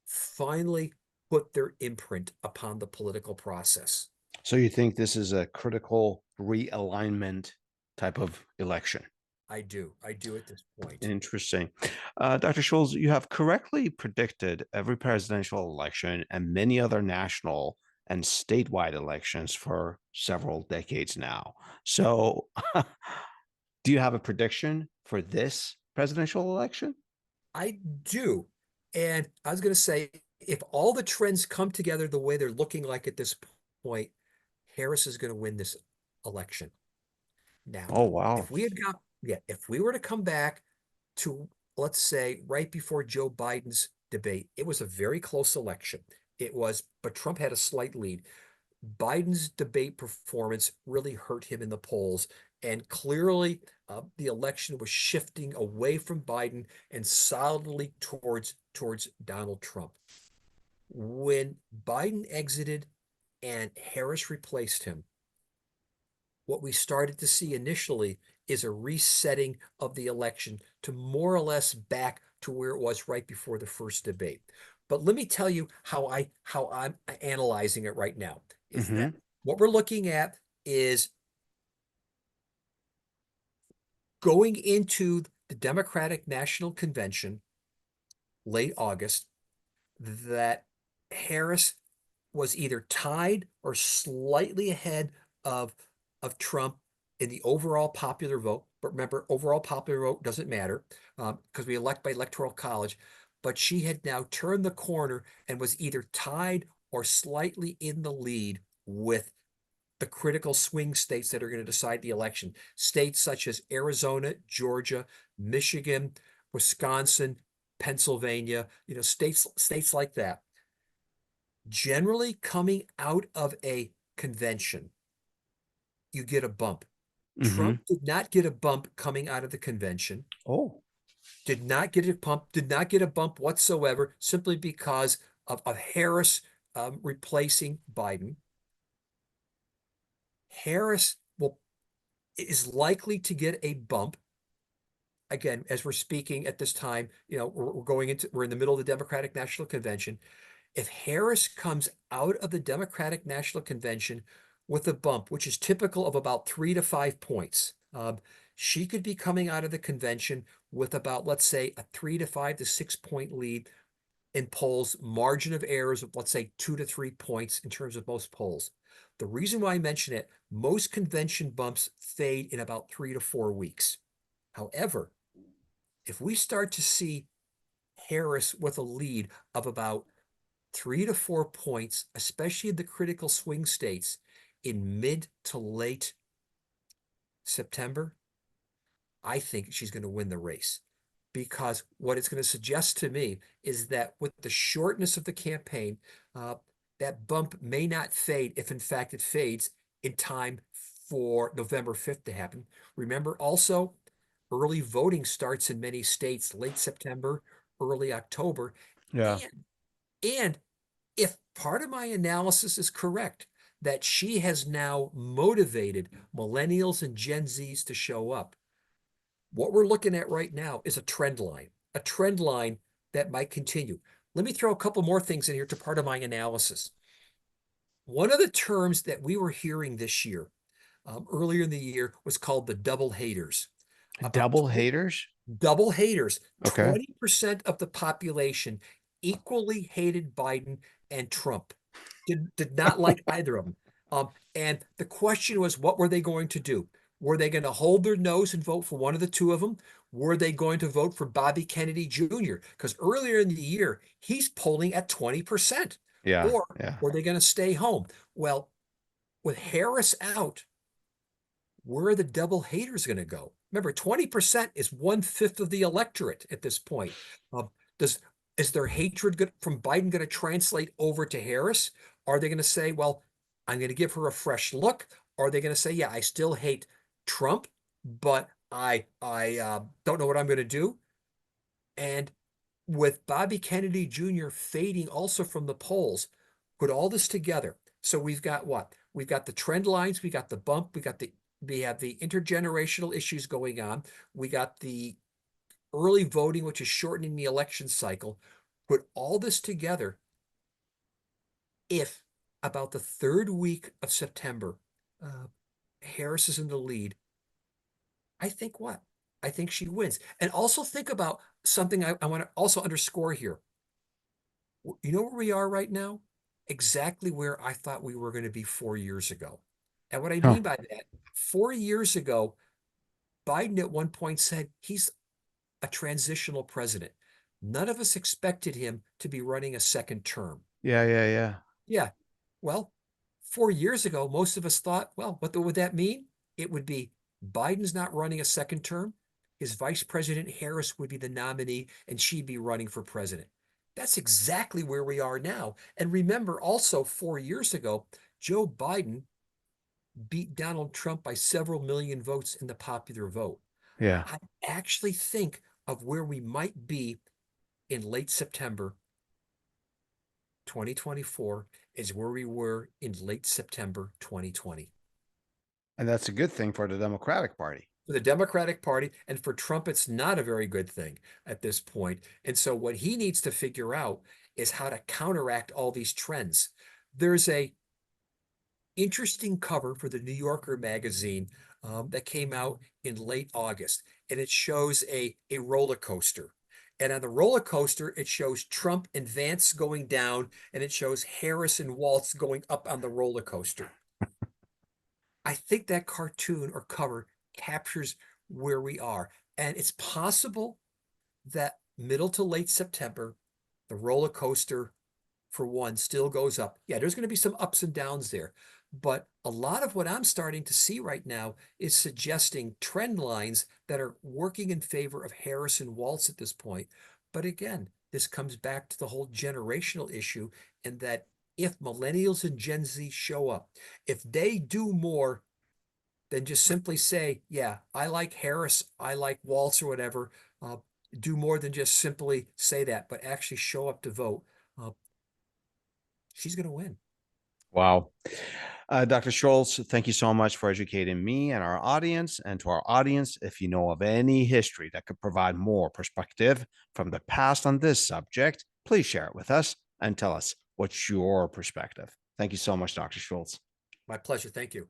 finally put their imprint upon the political process. So you think this is a critical realignment type of election? I do. I do at this point. Interesting. Dr. Scholes, you have correctly predicted every presidential election and many other national and statewide elections for several decades now. So, do you have a prediction for this presidential election? I do. And I was going to say, if all the trends come together the way they're looking like at this point, Harris is going to win this election. Now, Oh, wow. if we were to come back to, let's say, right before Joe Biden's debate, it was a very close election. It was, but Trump had a slight lead. Biden's debate performance really hurt him in the polls. And clearly, the election was shifting away from Biden and solidly towards Donald Trump. When Biden exited and Harris replaced him, what we started to see initially is a resetting of the election to more or less back to where it was right before the first debate. But let me tell you how I'm analyzing it right now is that Hmm. what we're looking at is going into the Democratic National Convention late August, that Harris was either tied or slightly ahead of of Trump in the overall popular vote. But remember, overall popular vote doesn't matter because we elect by electoral college. But she had now turned the corner and was either tied or slightly in the lead with the critical swing states that are going to decide the election. States such as Arizona, Georgia, Michigan, Wisconsin, Pennsylvania, states like that. Generally coming out of a convention, you get a bump. Hmm. Trump did not get a bump coming out of the convention, Oh. did not get a bump whatsoever, simply because of Harris replacing Biden. Harris is likely to get a bump. Again, as we're speaking at this time, we're in the middle of the Democratic National Convention. If Harris comes out of the Democratic National Convention with a bump, which is typical of about 3 to 5 points, she could be coming out of the convention with about, let's say, a 3 to 5 to 6 point lead in polls, margin of errors of, let's say, 2 to 3 points in terms of most polls. The reason why I mention it, most convention bumps fade in about 3 to 4 weeks. However, if we start to see Harris with a lead of about 3 to 4 points, especially in the critical swing states in mid to late September, I think she's going to win the race. Because what it's going to suggest to me is that with the shortness of the campaign, uh, that bump may not fade if, in fact, it fades in time for November 5th to happen. Remember also, early voting starts in many states late September, early October. Yeah. And, and if part of my analysis is correct, that she has now motivated millennials and Gen Zs to show up, what we're looking at right now is a trend line that might continue. Let me throw a couple more things in here to part of my analysis. One of the terms that we were hearing this year, earlier in the year, was called the double haters. About Double haters? double haters, Okay. 20% of the population equally hated Biden and Trump, did not like either of them. And the question was, what were they going to do? Were they going to hold their nose and vote for one of the two of them? Were they going to vote for Bobby Kennedy Jr.? Because earlier in the year, he's polling at 20%. Yeah. Or Yeah. were they going to stay home? Well, with Harris out, where are the double haters going to go? Remember, 20% is 1/5 of the electorate at this point. Does is their hatred from Biden going to translate over to Harris? Are they going to say, well, I'm going to give her a fresh look? Are they going to say, yeah, I still hate Trump, but I don't know what I'm going to do? And with Bobby Kennedy Jr. fading also from the polls, put all this together. So we've got what? We've got the trend lines, we got the bump, we have the intergenerational issues going on. We got the early voting, which is shortening the election cycle. Put all this together. If about the third week of September, uh, Harris is in the lead, I think what? I think she wins. And also think about something I want to also underscore here. You know where we are right now? Exactly where I thought we were going to be 4 years ago. And what I Huh. mean by that, 4 years ago, Biden at one point said he's a transitional president. None of us expected him to be running a second term. Yeah. Yeah. Yeah. Yeah. Well, 4 years ago, most of us thought, well, what would that mean? It would be Biden's not running a second term. His Vice President Harris would be the nominee, and she'd be running for president. That's exactly where we are now. And remember, also 4 years ago, Joe Biden beat Donald Trump by several million votes in the popular vote. Yeah. I actually think of where we might be in late September 2024 is where we were in late September 2020. And that's a good thing for the Democratic Party. For the Democratic Party and for Trump, it's not a very good thing at this point. And so what he needs to figure out is how to counteract all these trends. There's a interesting cover for the New Yorker magazine that came out in late August, and it shows a roller coaster. And on the roller coaster, it shows Trump and Vance going down, and it shows Harris and Waltz going up on the roller coaster. I think that cartoon or cover captures where we are. And it's possible that middle to late September, the roller coaster, for one, still goes up. Yeah, there's going to be some ups and downs there. But a lot of what I'm starting to see right now is suggesting trend lines that are working in favor of Harris and Waltz at this point. But again, this comes back to the whole generational issue, and that if millennials and Gen Z show up, if they do more than just simply say, yeah, I like Harris, I like Waltz or whatever, uh, do more than just simply say that, but actually show up to vote, uh, she's going to win. Wow. Dr. Schultz, thank you so much for educating me and our audience. And to our audience, if you know of any history that could provide more perspective from the past on this subject, please share it with us and tell us what's your perspective. Thank you so much, Dr. Schultz. My pleasure. Thank you.